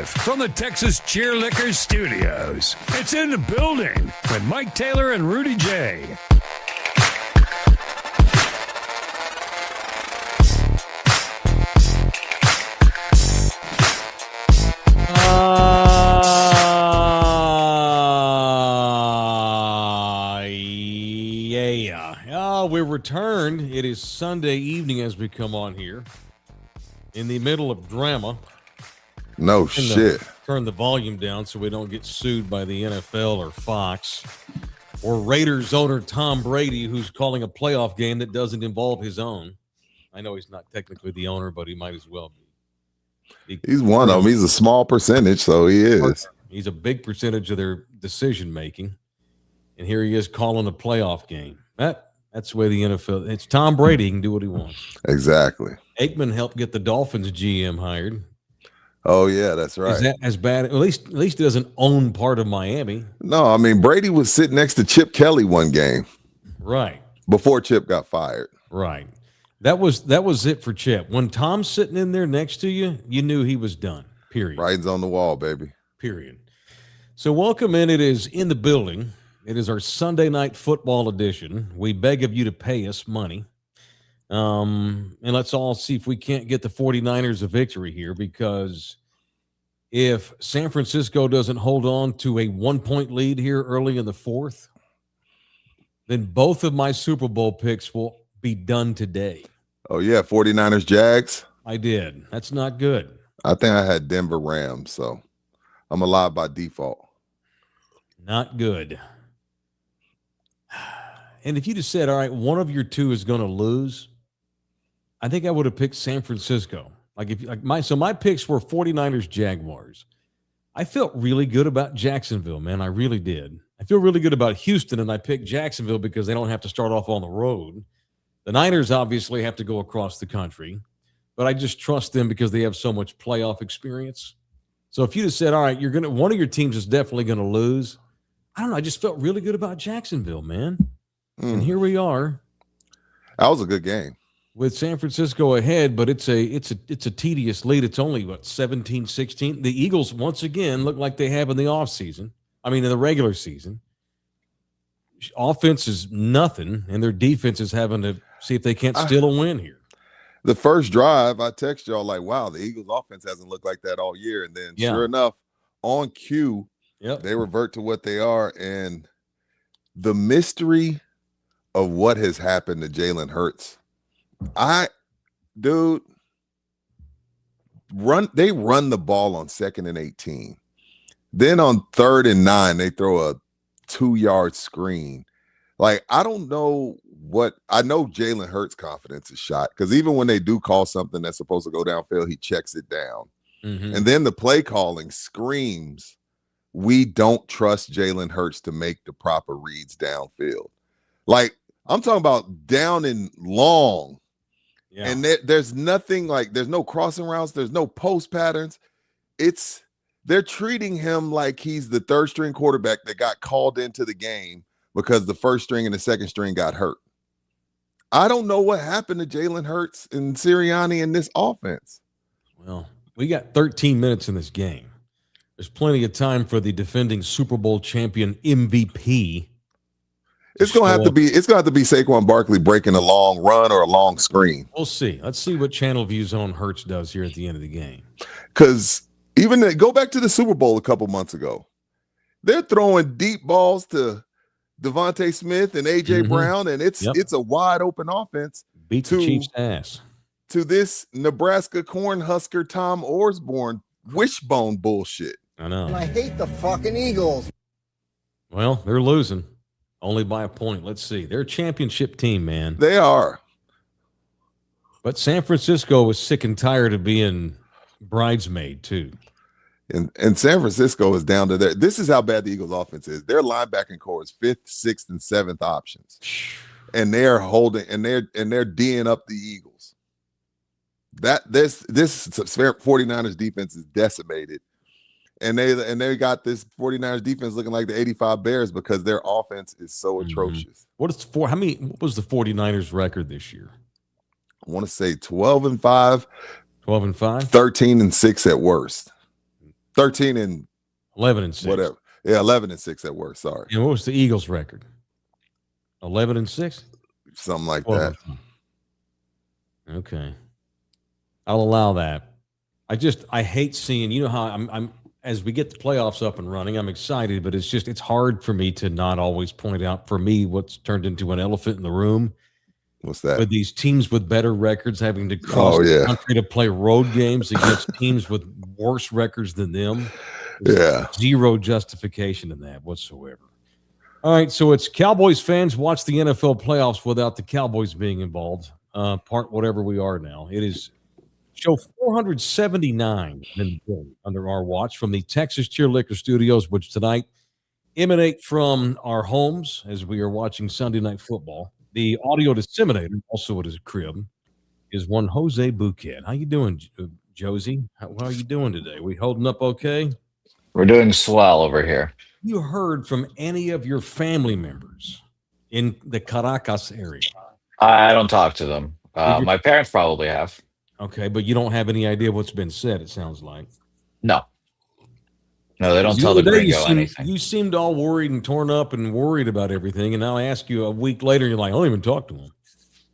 Live from the Texas Cheerlickers Studios. It's in the building with Mike Taylor and Rudy J. We returned. It is Sunday evening as we come on here in the middle of drama. No shit. Turn the volume down so we don't get sued by the NFL or Fox or Raiders owner Tom Brady, who's calling a playoff game that doesn't involve his own. I know he's not technically the owner, but he might as well be. He's one of them. He's a small percentage, so he is. He's a big percentage of their decision making, and here he is calling a playoff game. That's the way the NFL. It's Tom Brady. He can do what he wants. Exactly. Aikman helped get the Dolphins GM hired. Oh yeah, that's right. Is that as bad? At least he doesn't own part of Miami. No, I mean Brady was sitting next to Chip Kelly one game. Right. Before Chip got fired. Right. That was it for Chip. When Tom's sitting in there next to you, you knew he was done. Period. Writing's on the wall, baby. Period. So welcome in. It is in the building. It is our Sunday night football edition. We beg of you to pay us money. And let's all see if we can't get the 49ers a victory here, because if San Francisco doesn't hold on to a 1-point lead here early in the fourth, then both of my Super Bowl picks will be done today. Oh, yeah, 49ers Jags? I did. That's not good. I think I had Denver Rams, so I'm alive by default. Not good. And if you just said, all right, one of your two is going to lose, I think I would have picked San Francisco. My picks were 49ers Jaguars. I felt really good about Jacksonville, man. I really did. I feel really good about Houston, and I picked Jacksonville because they don't have to start off on the road. The Niners obviously have to go across the country, but I just trust them because they have so much playoff experience. So if you just said, all right, one of your teams is definitely going to lose, I don't know. I just felt really good about Jacksonville, man. And here we are. That was a good game. With San Francisco ahead, but it's a tedious lead. It's only, 17-16. The Eagles, once again, look like they have in the offseason. In the regular season. Offense is nothing, and their defense is having to see if they can't steal a win here. The first drive, I text y'all like, wow, the Eagles offense hasn't looked like that all year. And then sure enough, on cue, they revert to what they are. And the mystery of what has happened to Jalen Hurts. They run the ball on 2nd and 18. Then on 3rd and 9, they throw a 2-yard screen. I don't know I know Jalen Hurts' confidence is shot, because even when they do call something that's supposed to go downfield, he checks it down. Mm-hmm. And then the play calling screams, we don't trust Jalen Hurts to make the proper reads downfield. I'm talking about down and long. Yeah. And there's nothing there's no crossing routes. There's no post patterns. They're treating him like he's the 3rd string quarterback that got called into the game because the 1st string and the 2nd string got hurt. I don't know what happened to Jalen Hurts and Sirianni in this offense. Well, we got 13 minutes in this game. There's plenty of time for the defending Super Bowl champion MVP. It's gonna have to be Saquon Barkley breaking a long run or a long screen. We'll see. Let's see what Channel View Zone Hurts does here at the end of the game. Because go back to the Super Bowl a couple months ago. They're throwing deep balls to Devontae Smith and AJ Brown, and it's a wide open offense. Beat the Chiefs' ass. To this Nebraska Cornhusker Tom Osborne wishbone bullshit. I know. And I hate the fucking Eagles. Well, they're losing. Only by a point. Let's see. They're a championship team, man. They are. But San Francisco was sick and tired of being bridesmaid, too. And San Francisco is down to there. This is how bad the Eagles offense is. Their linebacking core is 5th, 6th, and 7th options. And they're holding and they're D'ing up the Eagles. This 49ers defense is decimated. And they got this 49ers defense looking like the 85 Bears because their offense is so atrocious. What was the 49ers record this year? I want to say 12-5. 12-5? 13-6 at worst. 13 and 11-6. whatever. Yeah, 11-6 at worst. Sorry, And what was the Eagles' record? 11-6. something like Well, that. okay, I'll allow that. I hate seeing. You know how I'm as we get the playoffs up and running. I'm excited, but it's hard for me to not always point out for me what's turned into an elephant in the room. What's that? With these teams with better records having to cross the country to play road games against teams with worse records than them. There's zero justification in that whatsoever. All right, so it's Cowboys fans watch the NFL playoffs without the Cowboys being involved. Part whatever we are now. It is show 479 under our watch from the Texas Cheer Liquor Studios, which tonight emanate from our homes as we are watching Sunday Night Football. The audio disseminator, also at his crib, is one Jose Bouquet. How you doing, Josie? How are you doing today? We holding up okay? We're doing swell over here. You heard from any of your family members in the Caracas area? I don't talk to them. My parents probably have. Okay, but you don't have any idea what's been said, it sounds like. No, they don't tell the gringo anything. You seemed all worried and torn up and worried about everything, and now I ask you a week later, and you're like, I don't even talk to them.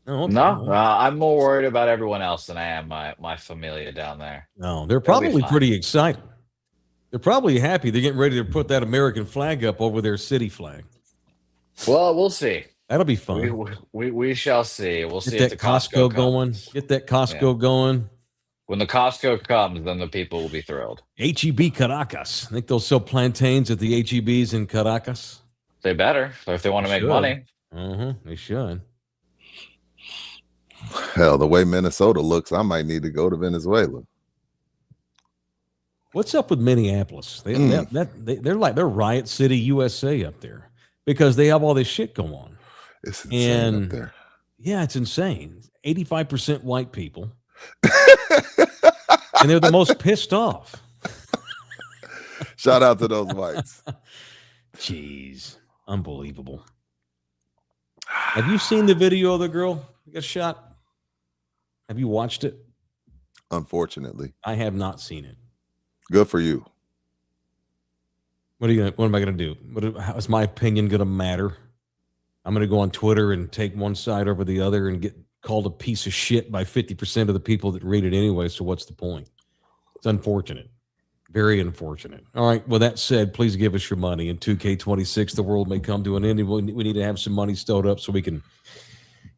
I'm more worried about everyone else than I am my familia down there. No, they're probably pretty excited. They're probably happy. They're getting ready to put that American flag up over their city flag. Well, we'll see. That'll be fun. We shall see. We'll see if the Costco going. Get that Costco going. When the Costco comes, then the people will be thrilled. H-E-B Caracas. I think they'll sell plantains at the H-E-Bs in Caracas. They better, if they want to make money. They should. Hell, the way Minnesota looks, I might need to go to Venezuela. What's up with Minneapolis? They're like they're Riot City, USA up there because they have all this shit going on. It's insane up there. Yeah, it's insane. 85% white people. And they're the most pissed off. Shout out to those whites. Jeez. Unbelievable. Have you seen the video of the girl who got shot? Have you watched it? Unfortunately. I have not seen it. Good for you. What am I gonna do? How is my opinion gonna matter? I'm gonna go on Twitter and take one side over the other and get called a piece of shit by 50% of the people that read it anyway. So what's the point? It's unfortunate. Very unfortunate. All right. Well, that said, please give us your money. In 2K26, the world may come to an end. We need to have some money stowed up so we can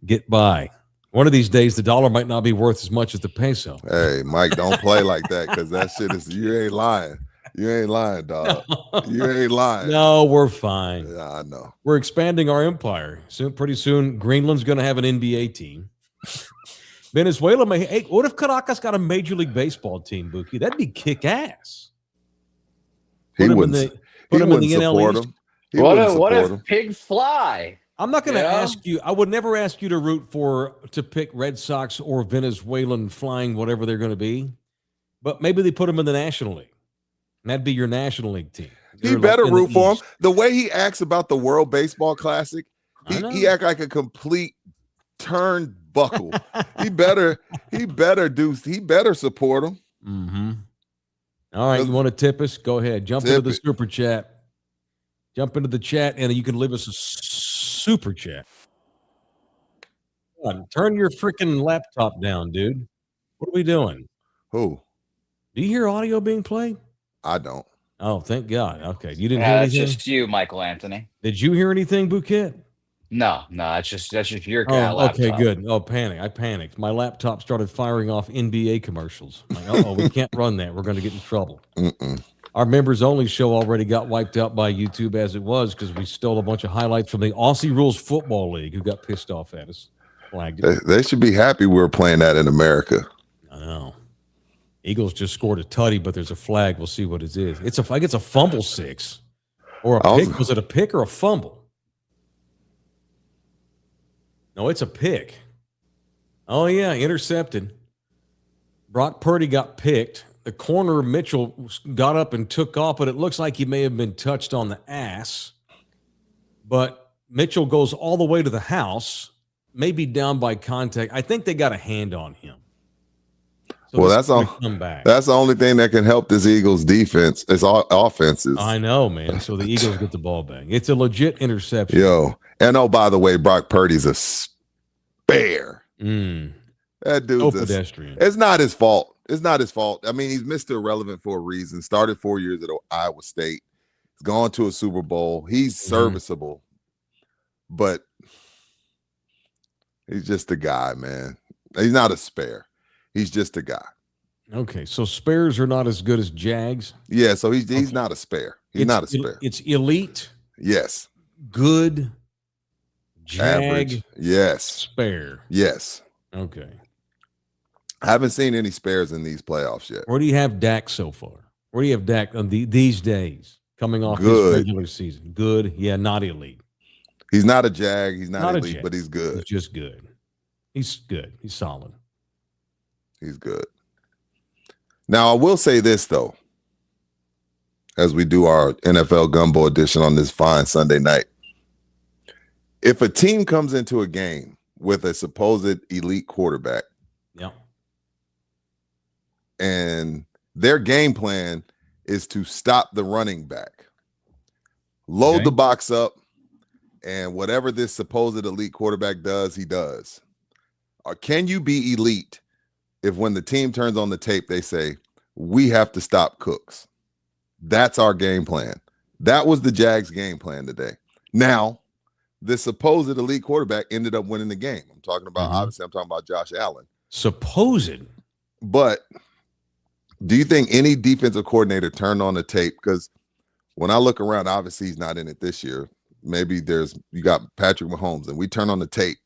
get by. One of these days, the dollar might not be worth as much as the peso. Hey, Mike, don't play like that because that shit is, you ain't lying. You ain't lying, dog. You ain't lying. No, we're fine. Yeah, I know. We're expanding our empire. Pretty soon, Greenland's going to have an NBA team. Venezuela may. Hey, what if Caracas got a Major League Baseball team, Buki? That'd be kick ass. He wouldn't support him. What if pigs fly? I'm not going to ask you. I would never ask you to pick Red Sox or Venezuelan flying, whatever they're going to be. But maybe they put them in the National League. And that'd be your National League team. He better root for him. The way he acts about the World Baseball Classic, he act like a complete turnbuckle. he better support him. Mm-hmm. All right, you want to tip us? Go ahead. Jump into the super chat. Jump into the chat, and you can leave us a super chat. Come on, turn your freaking laptop down, dude. What are we doing? Who? Do you hear audio being played? I don't. Oh, thank God. Okay, you didn't hear anything? That's just you, Michael Anthony. Did you hear anything, Bouquet? No, that's just your laptop. Okay, good. Oh, I panicked. My laptop started firing off NBA commercials. I'm like, we can't run that. We're going to get in trouble. Our members only show already got wiped out by YouTube as it was because we stole a bunch of highlights from the Aussie Rules Football League, who got pissed off at us. They should be happy we're playing that in America. I know. Eagles just scored a tutty, but there's a flag. We'll see what it is. It's a fumble six or a pick. Was it a pick or a fumble? No, it's a pick. Oh, yeah, intercepted. Brock Purdy got picked. The corner, Mitchell, got up and took off, but it looks like he may have been touched on the ass. But Mitchell goes all the way to the house, maybe down by contact. I think they got a hand on him. So Well, this that's is gonna all. come back. That's the only thing that can help this Eagles defense. It's all offenses. I know, man. So the Eagles get the ball back. It's a legit interception. Yo, and oh, by the way, Brock Purdy's a spare. Mm. That So dude's pedestrian. It's not his fault. It's not his fault. I mean, he's Mr. Irrelevant for a reason. Started 4 years at Iowa State. He's gone to a Super Bowl. He's serviceable, but he's just a guy, man. He's not a spare. He's just a guy. Okay, so spares are not as good as Jags. Yeah, so he's not a spare. He's not a spare. It's elite, Yes. good, Jag, Average. Yes. spare. Yes. Okay. I haven't seen any spares in these playoffs yet. Where do you have Dak so far? Where do you have Dak on these days coming off Good. his regular season? Good. Yeah, not elite. He's not a Jag. He's not Not a elite, Jag. but he's good. He's just good. He's good. He's solid. He's good. Now, I will say this, though, as we do our NFL Gumbo edition on this fine Sunday night. If a team comes into a game with a supposed elite quarterback Yeah. and their game plan is to stop the running back, load Okay. the box up, and whatever this supposed elite quarterback does, he does. Or can you be elite if when the team turns on the tape, they say, we have to stop Cooks? That's our game plan. That was the Jags' game plan today. Now, the supposed elite quarterback ended up winning the game. I'm talking about, obviously, I'm talking about Josh Allen. Supposed. But do you think any defensive coordinator turned on the tape? Because when I look around, obviously he's not in it this year. Maybe you got Patrick Mahomes, and we turn on the tape.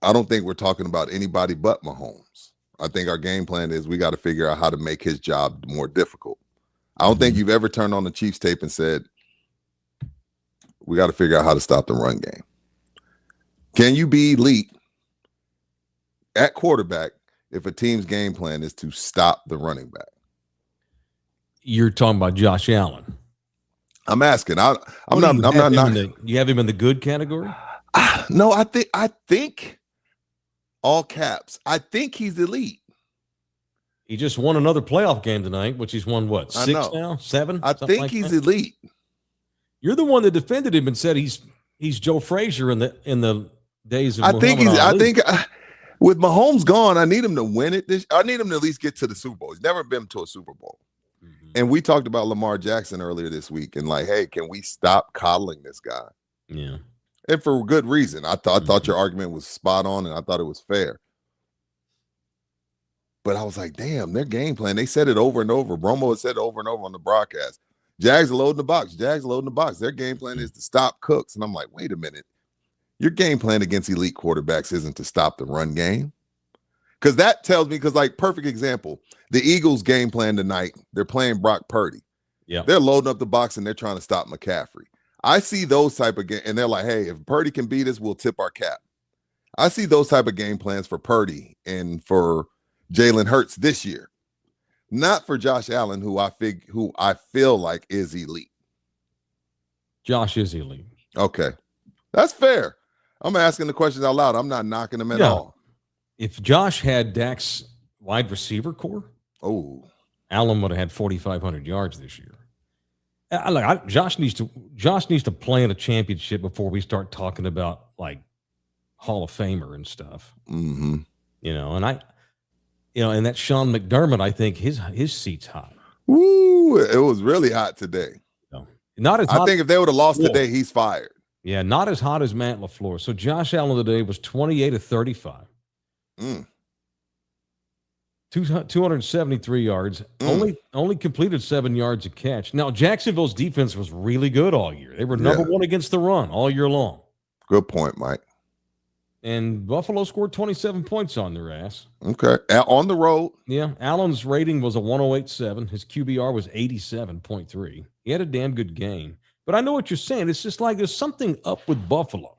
I don't think we're talking about anybody but Mahomes. I think our game plan is we got to figure out how to make his job more difficult. I don't think you've ever turned on the Chiefs tape and said, we got to figure out how to stop the run game. Can you be elite at quarterback if a team's game plan is to stop the running back? You're talking about Josh Allen. I'm asking. I'm What not. do you I'm have not. him in you have him in the good category? No, I think all caps. I think he's elite. He just won another playoff game tonight, which he's won what, I 6 know. now? 7? I Something think like he's that? elite. You're the one that defended him and said he's Joe Frazier in the days of I think Muhammad Ali. with Mahomes gone, I need him to win it. I need him to at least get to the Super Bowl. He's never been to a Super Bowl. And we talked about Lamar Jackson earlier this week, and like, hey, can we stop coddling this guy? Yeah. And for good reason. I thought your argument was spot on, and I thought it was fair. But I was like, damn, their game plan. They said it over and over. Romo had said it over and over on the broadcast. Jags are loading the box. Jags are loading the box. Their game plan is to stop Cooks. And I'm like, wait a minute. Your game plan against elite quarterbacks isn't to stop the run game. Because that tells me, because like perfect example, the Eagles game plan tonight, they're playing Brock Purdy. Yeah. They're loading up the box and they're trying to stop McCaffrey. I see those type of game, and they're like, hey, if Purdy can beat us, we'll tip our cap. I see those type of game plans for Purdy and for Jalen Hurts this year. Not for Josh Allen, who I feel like is elite. Josh is elite. Okay. That's fair. I'm asking the questions out loud. I'm not knocking them at all. If Josh had Dak's wide receiver core, Allen would have had 4,500 yards this year. Josh needs to play in a championship before we start talking about like Hall of Famer and stuff. Mm-hmm. And that Sean McDermott, I think his seat's hot. Woo! It was really hot today. Not as hot. I think if they would have lost today, he's fired. Yeah, not as hot as Matt LaFleur. So Josh Allen today was 28 of 35. 273 yards. Only completed 7 yards a catch. Now, Jacksonville's defense was really good all year. They were number one against the run all year long. Good point, Mike. And Buffalo scored 27 points on their ass. Okay. On the road. Yeah. Allen's rating was a 108.7. His QBR was 87.3. He had a damn good game. But I know what you're saying. It's just like there's something up with Buffalo.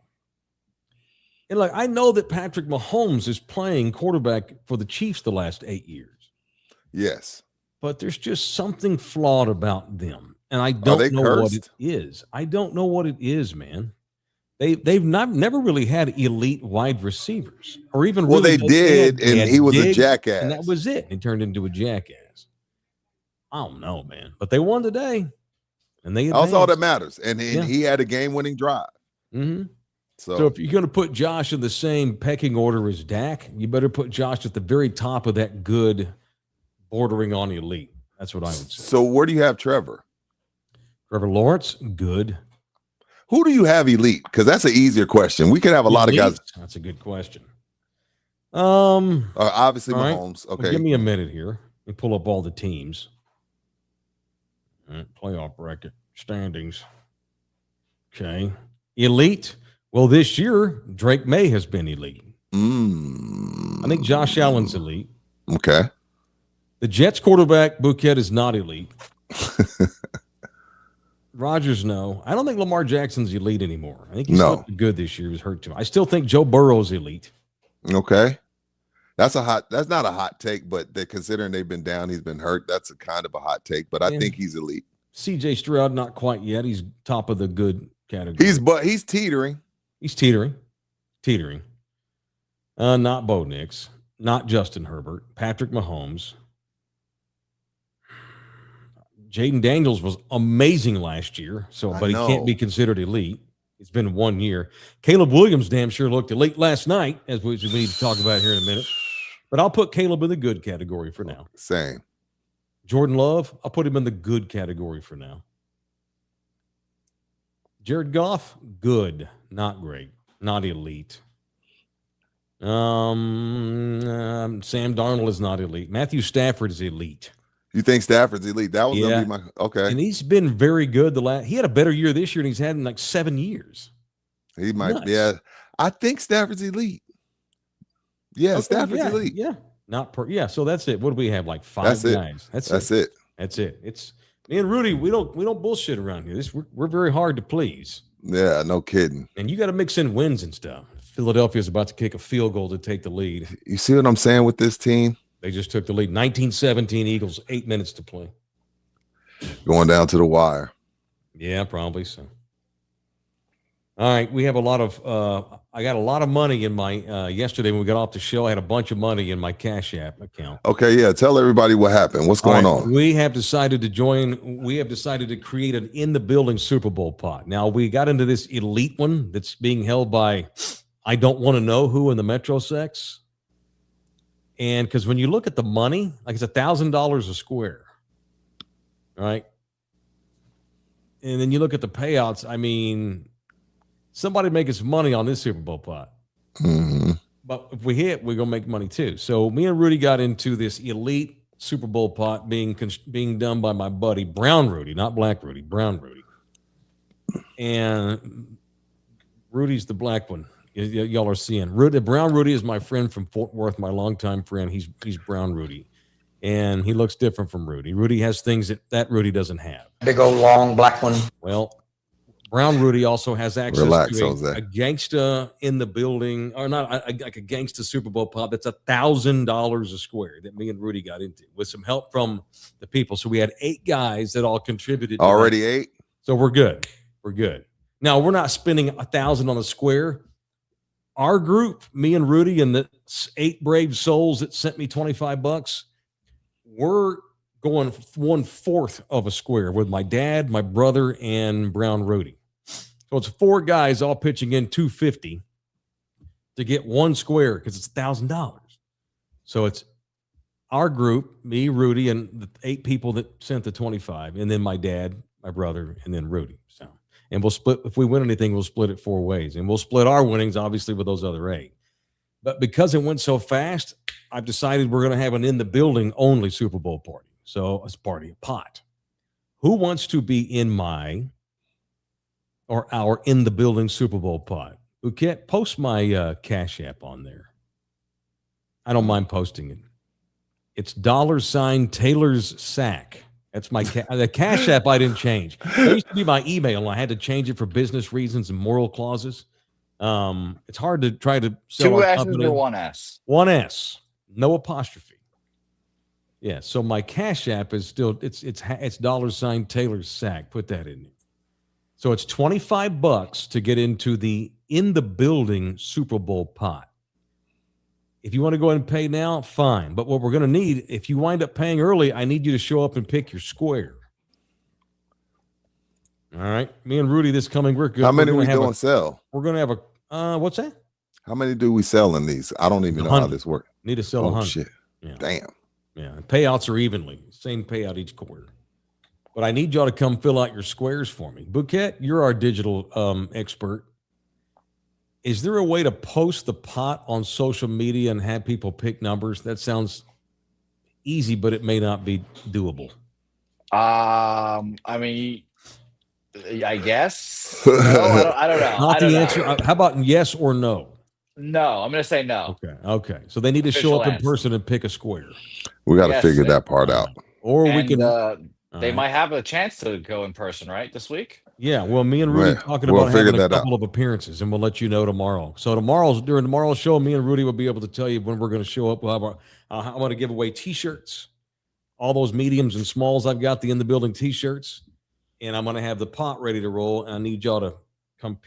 And like, I know that Patrick Mahomes is playing quarterback for the Chiefs the last 8 years. Yes. But there's just something flawed about them. And I don't know what it is. I don't know what it is, man. They've never really had elite wide receivers, or even Well, really they did, they and had he was a Diggs, jackass. and that was it. He turned into a jackass. I don't know, man, but they won today, and they That's all that advanced. matters. And Yeah. he had a game-winning drive. Mm-hmm. So, So if you're going to put Josh in the same pecking order as Dak, you better put Josh at the very top of that good, bordering on elite. That's what I would say. so where do you have Trevor? Trevor Lawrence, good. Who do you have elite? Because that's an easier question. We could have a lot of guys. Elite? That's a good question. Obviously, all right. Mahomes. Well, Okay. give me a minute here. Let me pull up all the teams. All right, playoff bracket standings. Okay. Elite. Well, this year, Drake May has been elite. I think Josh Allen's elite. Okay. The Jets quarterback, Bouquet, is not elite. Rodgers, no. I don't think Lamar Jackson's elite anymore. I think he's No. still good this year. He was hurt too. I still think Joe Burrow's elite. Okay. That's not a hot take, but considering they've been down, he's been hurt. That's a kind of a hot take, but I Yeah. think he's elite. CJ Stroud, not quite yet. He's top of the good category. He's teetering. He's teetering. Not Bo Nix, not Justin Herbert, Patrick Mahomes. Jaden Daniels was amazing last year, but he can't be considered elite. It's been 1 year. Caleb Williams damn sure looked elite last night, as we need to talk about here in a minute. But I'll put Caleb in the good category for now. Same. Jordan Love, I'll put him in the good category for now. Jared Goff, good, not great, not elite. Sam Darnold is not elite. Matthew Stafford is elite. You think Stafford's elite? That was gonna be my okay. And he's been very good. He had a better year this year than he's had in like 7 years. He might, Nuts. yeah. I think Stafford's elite. Yeah, Okay, Stafford's elite. Yeah, so that's it. What do we have? Like 5 guys. That's it. That's it. It's me and Rudy. We don't bullshit around here. We're very hard to please. Yeah, no kidding. And you got to mix in wins and stuff. Philadelphia's about to kick a field goal to take the lead. You see what I'm saying with this team? They just took the lead. 19-17 Eagles, 8 minutes to play. Going down to the wire. Yeah, probably so. All right, we have a lot of I got a lot of money in my yesterday when we got off the show. I had a bunch of money in my Cash App account. Okay, yeah. Tell everybody what happened. What's going on? We have decided to create an in the building Super Bowl pot. Now we got into this elite one that's being held by I don't want to know who in the Metro Sex. And because when you look at the money, like it's $1,000 a square, right? And then you look at the payouts. I mean, somebody making some money on this Super Bowl pot. Mm-hmm. But if we hit, we're gonna make money too. So me and Rudy got into this elite Super Bowl pot being done by my buddy Brown Rudy, not Black Rudy, Brown Rudy. And Rudy's the black one. Y'all are seeing. Brown Rudy is my friend from Fort Worth, my longtime friend. He's Brown Rudy. And he looks different from Rudy. Rudy has things that Rudy doesn't have. Big old long black one. Well, Brown Rudy also has access Relax, to Jose. a gangsta in the building, or not like a gangsta Super Bowl pop that's $1,000 a square that me and Rudy got into with some help from the people. So we had 8 guys that all contributed. Already 8? So we're good. We're good. Now we're not spending $1,000 on a square. Our group, me and Rudy and the 8 brave souls that sent me $25, we're going 1/4 of a square with my dad, my brother, and Brown Rudy. So it's 4 guys all pitching in $250 to get 1 square because it's $1,000. So it's our group, me, Rudy, and the 8 people that sent the 25, and then my dad, my brother, and then Rudy. So, and we'll split, if we win anything, we'll split it 4 ways, and we'll split our winnings obviously with those other 8. But because it went so fast, I've decided we're going to have an in the building only Super Bowl party. So it's a pot. Who wants to be in our in the building Super Bowl pot? Who can't post my Cash App on there? I don't mind posting it. It's $ Taylor's Sack. That's my the Cash App. I didn't change. It used to be my email, and I had to change it for business reasons and moral clauses. It's hard to try to sell 2 our S's company. or 1 S? 1 S, no apostrophe. Yeah, so my Cash App is still it's $ Taylor's Sack. Put that in there. So it's $25 to get into the In the Building Super Bowl pot. If you want to go ahead and pay now, fine. But what we're going to need, if you wind up paying early, I need you to show up and pick your square. All right. Me and Rudy this coming week. How many we doing sell? We're going to have a, what's that? How many do we sell in these? I don't even know how this works. Need to sell 100. Shit. Yeah. Damn. Yeah. Payouts are evenly. Same payout each quarter. But I need y'all to come fill out your squares for me. Bouquet, you're our digital expert. Is there a way to post the pot on social media and have people pick numbers? That sounds easy, but it may not be doable. I mean, I guess. No, I don't know. Not the answer. How about yes or no? No, I'm going to say no. Okay. So they need to show up in person and pick a square. We got to figure that part out. Or we can. They might have a chance to go in person, right, this week? Yeah, well, me and Rudy talking about having a couple of appearances, and we'll let you know tomorrow. So during tomorrow's show, me and Rudy will be able to tell you when we're going to show up. We'll have I'm going to give away T-shirts, all those mediums and smalls. I've got the In the Building T-shirts, and I'm going to have the pot ready to roll. And I need y'all to come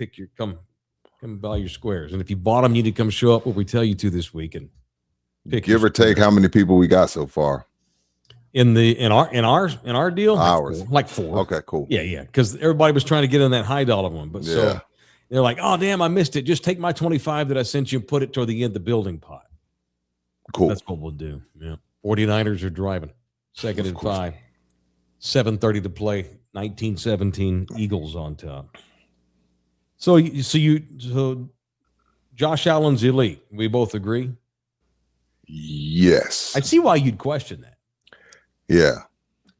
buy your squares. And if you bought them, you need to come show up where we tell you to this week and pick. Give or take, how many people we got so far? In our deal, like four. Okay, cool. Yeah, because everybody was trying to get in that high dollar one, but so they're like, "Oh, damn, I missed it. Just take my 25 that I sent you and put it toward the end of the building pot." Cool. That's what we'll do. Yeah. 49ers are driving. Second and 5. 7:30 to play. 19-17. Eagles on top. So Josh Allen's elite. We both agree. Yes. I see why you'd question that. Yeah.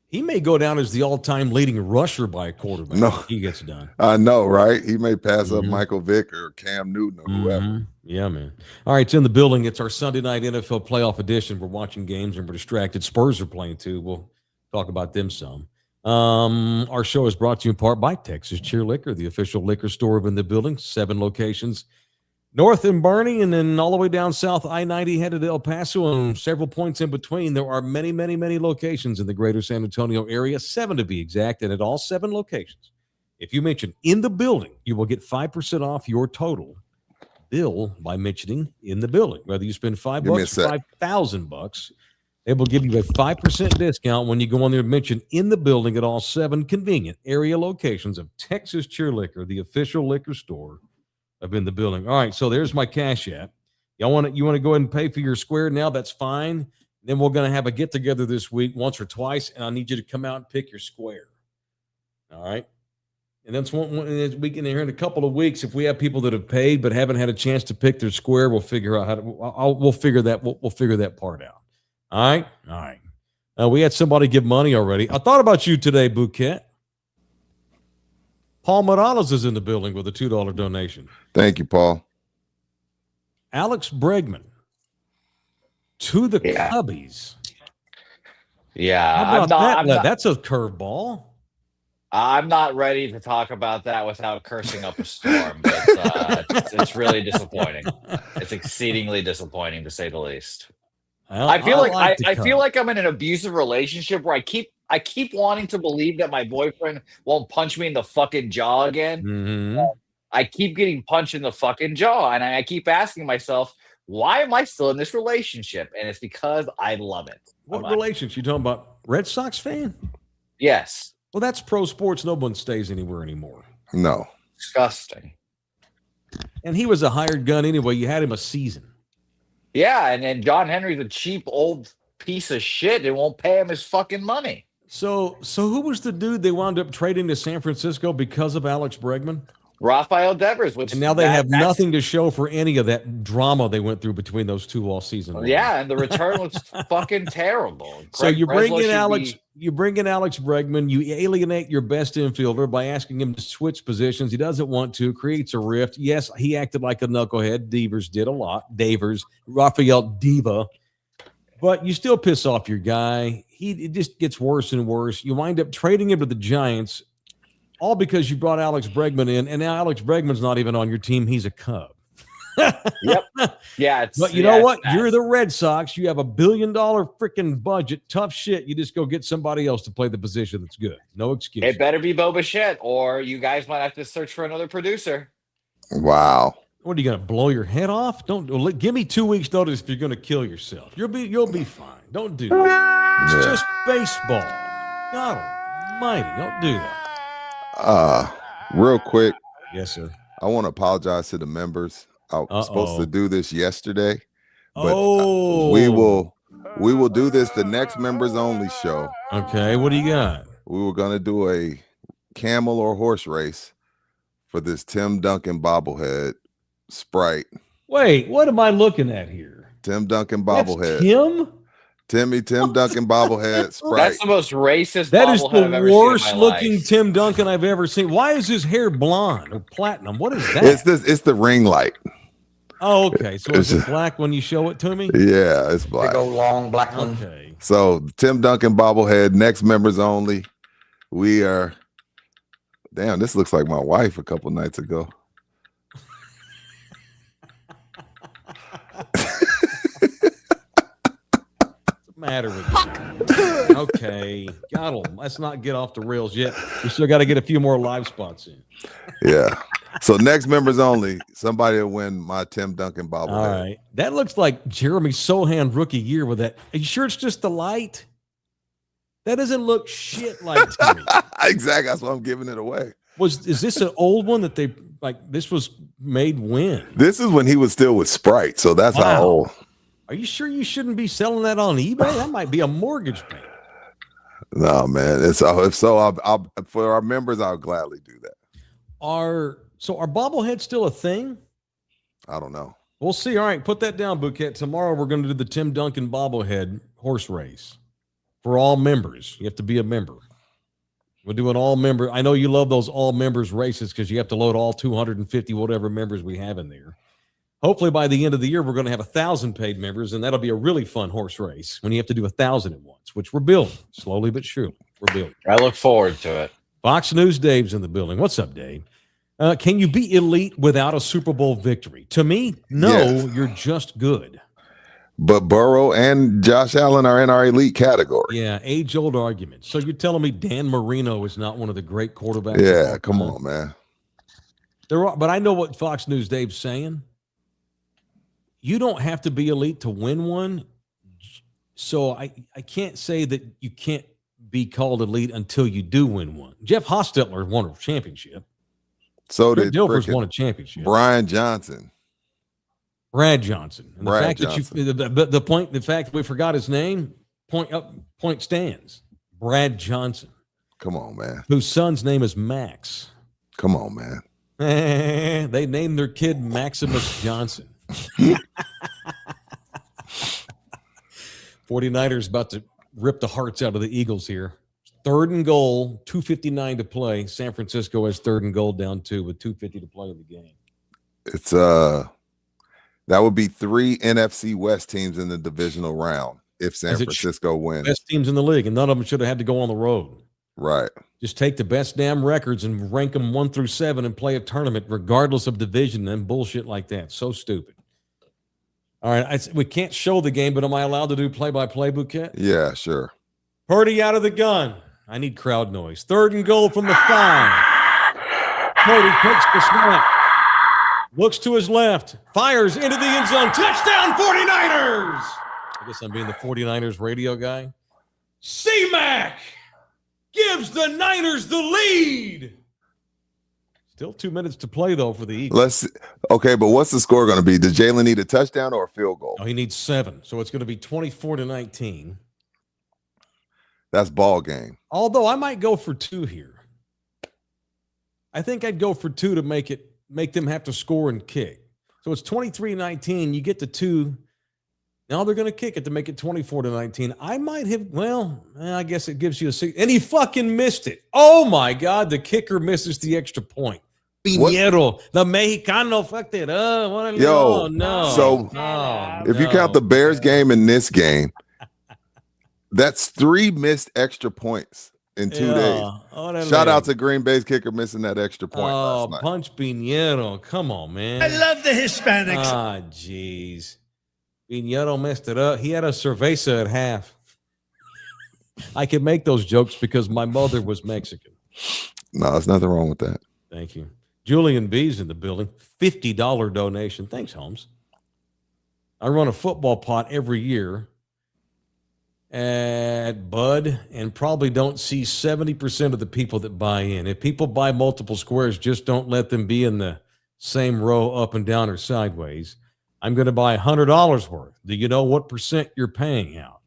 He may go down as the all-time leading rusher by a quarterback. No, he gets done. I know, right? He may pass up Michael Vick or Cam Newton or whoever. Yeah, man. All right, it's in the building. It's our Sunday night NFL playoff edition. We're watching games and we're distracted. Spurs are playing too. We'll talk about them some. Our show is brought to you in part by Texas Cheer Liquor, the official liquor store of In the Building. 7 locations. North in Bernie, and then all the way down south, I-90 headed to El Paso, and several points in between. There are many, many, many locations in the greater San Antonio area, 7 to be exact, and at all 7 locations. If you mention In the Building, you will get 5% off your total bill by mentioning In the Building. Whether you spend $5 or $5,000, they will give you a 5% discount when you go on there and mention In the Building at all 7 convenient area locations of Texas Cheer Liquor, the official liquor store of In the Building. All right, so there's my Cash App. You want to go ahead and pay for your square now? That's fine. Then we're going to have a get together this week once or twice, and I need you to come out and pick your square. All right, and that's one we can hear in a couple of weeks. If we have people that have paid but haven't had a chance to pick their square, we'll figure out how to. We'll figure that. We'll figure that part out. All right. We had somebody give money already. I thought about you today, Bouquet. Paul Morales is in the building with a $2 donation. Thank you, Paul. Alex Bregman to the Cubbies. Yeah, that's a curveball. I'm not ready to talk about that without cursing up a storm. It's really disappointing. It's exceedingly disappointing, to say the least. I feel like I'm in an abusive relationship where I keep wanting to believe that my boyfriend won't punch me in the fucking jaw again. Mm-hmm. I keep getting punched in the fucking jaw, and I keep asking myself, why am I still in this relationship? And it's because I love it. What relationship? You talking about Red Sox fan? Yes. Well, that's pro sports. No one stays anywhere anymore. No. Disgusting. And he was a hired gun anyway. You had him a season. Yeah, and John Henry's a cheap old piece of shit. It won't pay him his fucking money. So who was the dude they wound up trading to San Francisco because of Alex Bregman? Rafael Devers. And now they have nothing to show for any of that drama they went through between those two all season long. Yeah, and the return was fucking terrible. So you bring in Alex Bregman, you alienate your best infielder by asking him to switch positions. He doesn't want to, creates a rift. Yes, he acted like a knucklehead. Devers did a lot. Rafael Diva. But you still piss off your guy. It just gets worse and worse. You wind up trading him to the Giants, all because you brought Alex Bregman in, and now Alex Bregman's not even on your team. He's a Cub. Yep. Yeah. But you know what? You're the Red Sox. You have $1 billion freaking budget. Tough shit. You just go get somebody else to play the position that's good. No excuse. It better be Bo Bichette, or you guys might have to search for another producer. Wow. What are you going to blow your head off? Don't give me 2 weeks notice if you're going to kill yourself. You'll be fine. Don't do that. It's just baseball. God almighty, don't do that. Real quick. Yes, sir. I want to apologize to the members. I was supposed to do this yesterday, but we will do this the next members only show. Okay, what do you got? We were going to do a camel or horse race for this Tim Duncan bobblehead Sprite. Wait, what am I looking at here? Tim Duncan bobblehead. Tim Duncan bobblehead Sprite. That's the most racist. That is the worst looking Tim Duncan I've ever seen. Why is his hair blonde or platinum? What is that? It's the ring light. Oh, okay. So is it black when you show it to me? Yeah, it's black. Big old long black one. Okay. So Tim Duncan bobblehead, next members only. We are. Damn, this looks like my wife a couple nights ago. Matter with you? Okay, let's not get off the rails yet. We still got to get a few more live spots in. Yeah. So next members only, somebody will win my Tim Duncan bobblehead. All right, that looks like Jeremy Sohan rookie year with that. Are you sure it's just the light? That doesn't look shit like to me. Exactly. That's why I'm giving it away. Is this an old one that they like? This was made when? This is when he was still with Sprite. So that's how old. Are you sure you shouldn't be selling that on eBay? That might be a mortgage payment. No, man. If so, I'll for our members, I'll gladly do that. Are bobbleheads still a thing? I don't know. We'll see. All right, put that down, Bouquet. Tomorrow we're going to do the Tim Duncan bobblehead horse race for all members. You have to be a member. We'll do an all member. I know you love those all members races because you have to load all 250 whatever members we have in there. Hopefully by the end of the year, we're going to have 1,000 paid members, and that'll be a really fun horse race when you have to do 1,000 at once, which we're building slowly but surely. We're building. I look forward to it. Fox News Dave's in the building. What's up, Dave? Can you be elite without a Super Bowl victory? To me, no, yes. You're just good. But Burrow and Josh Allen are in our elite category. Yeah, age-old argument. So you're telling me Dan Marino is not one of the great quarterbacks? Yeah, come on, man. But I know what Fox News Dave's saying. You don't have to be elite to win one. So I can't say that you can't be called elite until you do win one. Jeff Hostetler won a championship. So did Dilfer's won a championship. Brian Johnson. Brad Johnson. And Brad the fact Johnson. that the fact we forgot his name, point stands. Brad Johnson. Come on, man. Whose son's name is Max. Come on, man. They named their kid Maximus Johnson. 49ers about to rip the hearts out of the Eagles here. 3rd and goal, 2:59 to play. San Francisco has 3rd and goal down 2 with 2:50 to play in the game. It's that would be 3 NFC West teams in the divisional round if San Francisco wins. Best teams in the league, and none of them should have had to go on the road. Right. Just take the best damn records and rank them 1 through 7 and play a tournament regardless of division and bullshit like that. So stupid. All right, we can't show the game, but am I allowed to do play-by-play, Bouquet? Yeah, sure. Purdy out of the gun. I need crowd noise. 3rd and goal from the 5. Purdy takes the snap. Looks to his left. Fires into the end zone. Touchdown, 49ers! I guess I'm being the 49ers radio guy. C-Mac gives the Niners the lead. Still 2 minutes to play, though, for the Eagles. Okay, but what's the score going to be? Does Jalen need a touchdown or a field goal? Oh, he needs 7, so it's going to be 24-19. That's ball game. Although I might go for 2 here. I think I'd go for 2 to make them have to score and kick. So it's 23-19. You get to 2. Now they're going to kick it to make it 24-19. I might have, I guess it gives you a 6. And he fucking missed it. Oh, my God. The kicker misses the extra point. Pinheiro, the Mexicano fucked it up. No. So if you count the Bears game and this game, that's 3 missed extra points in 2 days. Shout out to Green Bay's kicker missing that extra point last night. Punch Piñero. Come on, man. I love the Hispanics. Ah, jeez. Piñero messed it up. He had a cerveza at half. I can make those jokes because my mother was Mexican. No, there's nothing wrong with that. Thank you. Julian B's in the building. $50 donation. Thanks, Holmes. I run a football pot every year at Bud and probably don't see 70% of the people that buy in. If people buy multiple squares, just don't let them be in the same row up and down or sideways. I'm going to buy $100 worth. Do you know what percent you're paying out?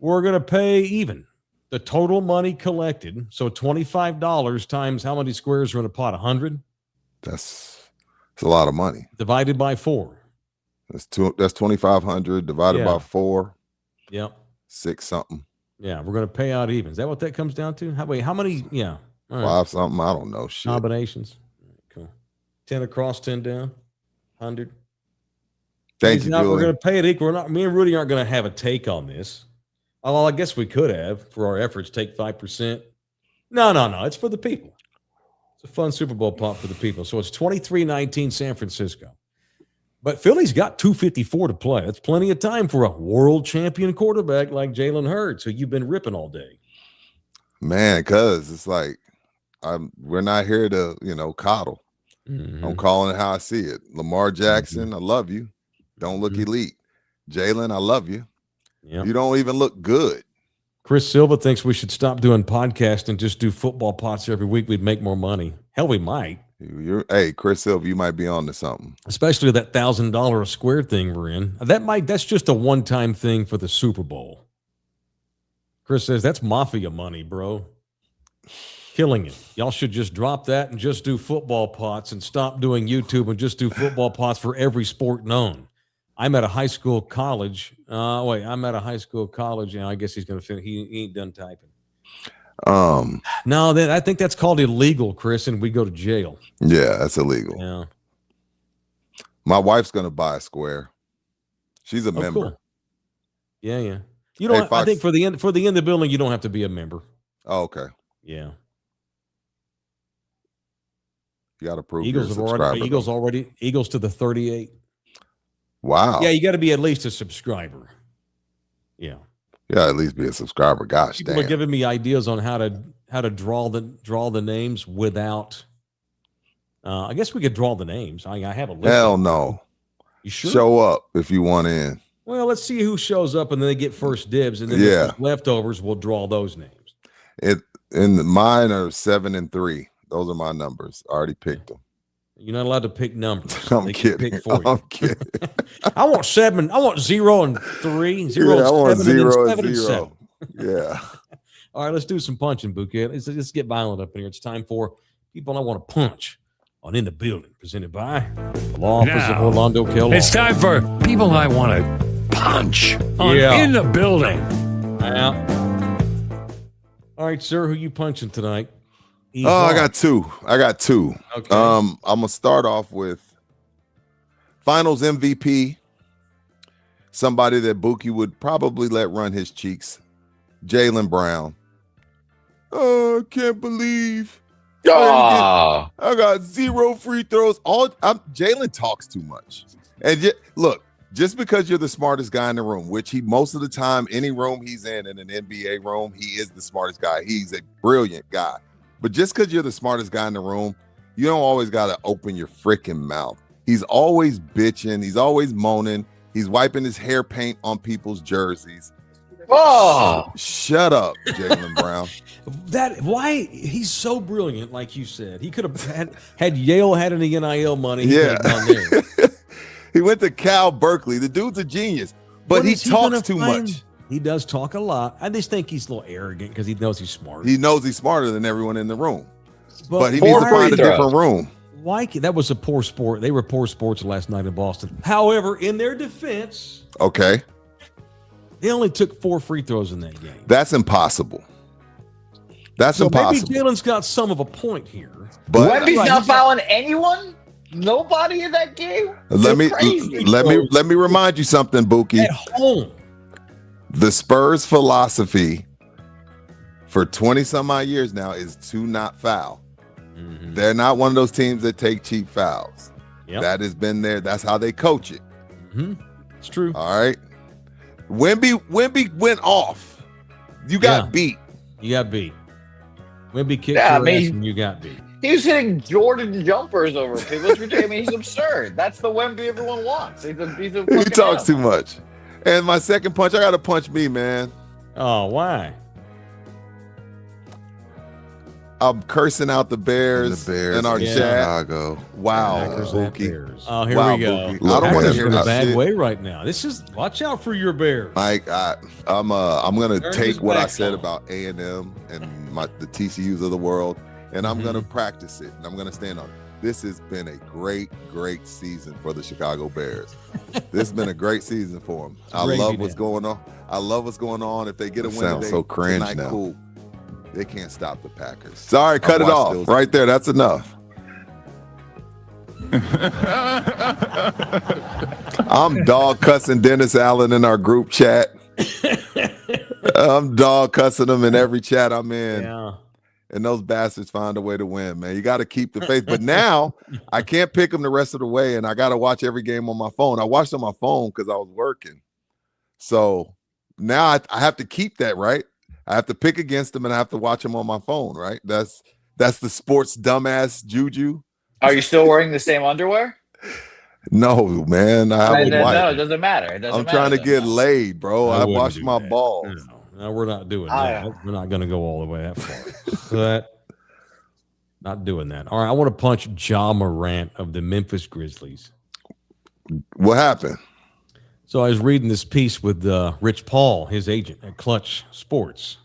We're going to pay even. The total money collected, so $25 times how many squares are in a pot? 100? That's a lot of money. Divided by 4. That's 2,500 divided by 4. Yep. 6 something. Yeah, we're going to pay out even. Is that what that comes down to? How many? Yeah. All right. 5 something. I don't know. Shit. Combinations. Cool. 10 across, 10 down. 100. Thank you, Julian. We're going to pay it equal. Me and Rudy aren't going to have a take on this. Well, I guess we could have for our efforts. Take 5%. No. It's for the people. It's a fun Super Bowl pot for the people. So it's 23-19 San Francisco. But Philly's got 2:54 to play. That's plenty of time for a world champion quarterback like Jalen Hurts, who you've been ripping all day. Man, because it's like we're not here to, coddle. Mm-hmm. I'm calling it how I see it. Lamar Jackson, I love you. Don't look elite. Jalen, I love you. Yep. You don't even look good. Chris Silva thinks we should stop doing podcasts and just do football pots every week. We'd make more money. Hell, we might. Hey, Chris Silva, you might be on to something. Especially that $1,000 a square thing we're in. That's just a one-time thing for the Super Bowl. Chris says that's mafia money, bro. Killing it. Y'all should just drop that and just do football pots and stop doing YouTube and just do football pots for every sport known. I'm at a high school college. I'm at a high school college, and I guess he's going to finish. He ain't done typing. No, I think that's called illegal, Chris, and we go to jail. Yeah, that's illegal. Yeah. My wife's going to buy a square. She's a member. Cool. Yeah. You don't. I think for the end of the building, you don't have to be a member. Oh, okay. Yeah. You got to prove Eagles you're a subscriber. Eagles to the 38. Wow. Yeah, you got to be at least a subscriber. Yeah. Yeah, at least be a subscriber. Gosh, people are giving me ideas on how to draw the names without. I guess we could draw the names. I have a list. Hell no. You sure? Show up if you want in. Well, let's see who shows up, and then they get first dibs, and then the leftovers will draw those names. Mine are 7 and 3. Those are my numbers. I already picked them. You're not allowed to pick numbers. I'm kidding. I'm kidding. I want 7. I want 0 and 3. 0 I want 0 and 7 0. Yeah. All right, let's do some punching, Bouquet. Let's get violent up in here. It's time for People I Want to Punch on In the Building, presented by the Law Office of Orlando Kellogg. It's time for People I Want to Punch on In the Building. Yeah. All right, sir, who you punching tonight? I got two. Okay. I'm gonna start off with Finals MVP, somebody that Buki would probably let run his cheeks, Jaylen Brown. Oh, I can't believe I got 0 free throws. Jaylen talks too much. And look, just because you're the smartest guy in the room, which most of the time, any room he's in an NBA room, he is the smartest guy. He's a brilliant guy. But just because you're the smartest guy in the room, you don't always got to open your freaking mouth. He's always bitching. He's always moaning. He's wiping his hair paint on people's jerseys. Oh, shut up, Jaylen Brown. Why he's so brilliant, like you said. He could have had Yale had any NIL money. Yeah. He went to Cal Berkeley. The dude's a genius, but he talks too much. He does talk a lot. I just think he's a little arrogant because he knows he's smart. He knows he's smarter than everyone in the room. But he needs to find a different room. Why? That was a poor sport. They were poor sports last night in Boston. However, in their defense, okay, they only took 4 free throws in that game. That's impossible. That's impossible. Maybe Jalen's got some of a point here. But Wemby's not fouling anyone? Nobody in that game? Let me remind you something, Buki. At home. The Spurs' philosophy for 20 some odd years now is to not foul. They're not one of those teams that take cheap fouls. That has been there. That's how they coach it. It's true. All right. Wemby went off. You got beat. You got beat. Wemby kicked your ass and you got beat. He was hitting Jordan jumpers over people. I mean, he's absurd. That's the Wemby everyone wants. He's a he talks too much. And my second punch, I got to punch me, man. Oh, why? I'm cursing out the Bears, in our chat. Chicago. Wow, Bookie. Oh, here we go. Bookie. I don't want to hear in a that bad shit. way right now. This is watch out for your Bears. Mike, I'm gonna Turn take his what I back said on. about A&M and the TCUs of the world, and I'm gonna practice it, and I'm gonna stand on it. This has been a great season for the Chicago Bears. This has been a great season for them. I love what's going on. I love what's going on. If they get a win, sounds so cringe tonight, now. cool. They can't stop the Packers. Sorry, cut it off right there. That's enough. I'm dog cussing Dennis Allen in our group chat. I'm dog cussing him in every chat I'm in. Yeah. And those bastards find a way to win, man. You got to keep the faith. But now I can't pick them the rest of the way, and I got to watch every game on my phone. I watched on my phone because I was working. So now I have to keep that, right? I have to pick against them, and I have to watch them on my phone, right? That's the sports dumbass juju. Are you still wearing the same underwear? No, man. I have a wife. No, it doesn't matter. I'm trying to get laid, bro. I wouldn't wash do my that. balls. No, we're not doing that. We're not going to go all the way that far. Not doing that. All right, I want to punch Ja Morant of the Memphis Grizzlies. What happened? So I was reading this piece with Rich Paul, his agent at Clutch Sports.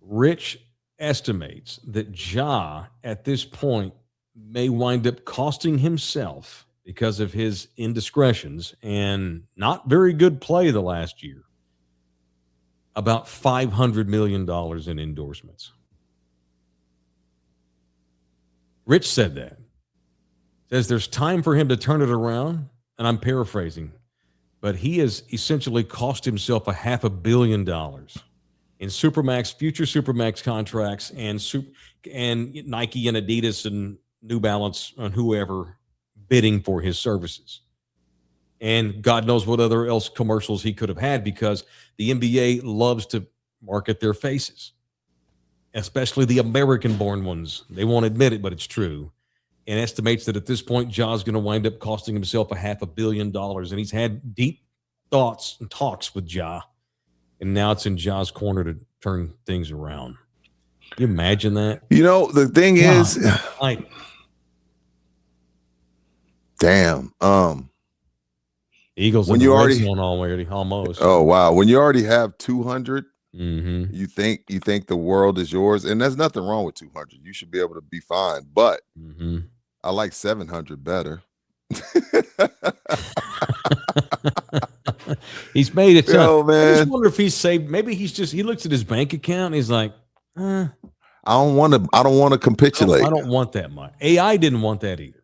Rich estimates that Ja, at this point, may wind up costing himself because of his indiscretions and not very good play the last year, about $500 million in endorsements. Rich said that. Says there's time for him to turn it around, and I'm paraphrasing, but he has essentially cost himself $500 million in Supermax, future Supermax contracts, and Nike and Adidas and New Balance and whoever bidding for his services. And God knows what other else commercials he could have had, because the NBA loves to market their faces, especially the American-born ones. They won't admit it, but it's true. And estimates that at this point, Ja's going to wind up costing himself $500 million. And he's had deep thoughts and talks with Ja. And now it's in Ja's corner to turn things around. Can you imagine that? You know, the thing is, damn. Eagles when in you the red already zone almost. Oh wow! When you already have 200, mm-hmm. you think the world is yours, and there's nothing wrong with 200. You should be able to be fine. But I like 700 better. He's made it. Yo, man. I just wonder if he's saved. Maybe he looks at his bank account and he's like, I don't want to capitulate. I don't want that much. AI didn't want that either.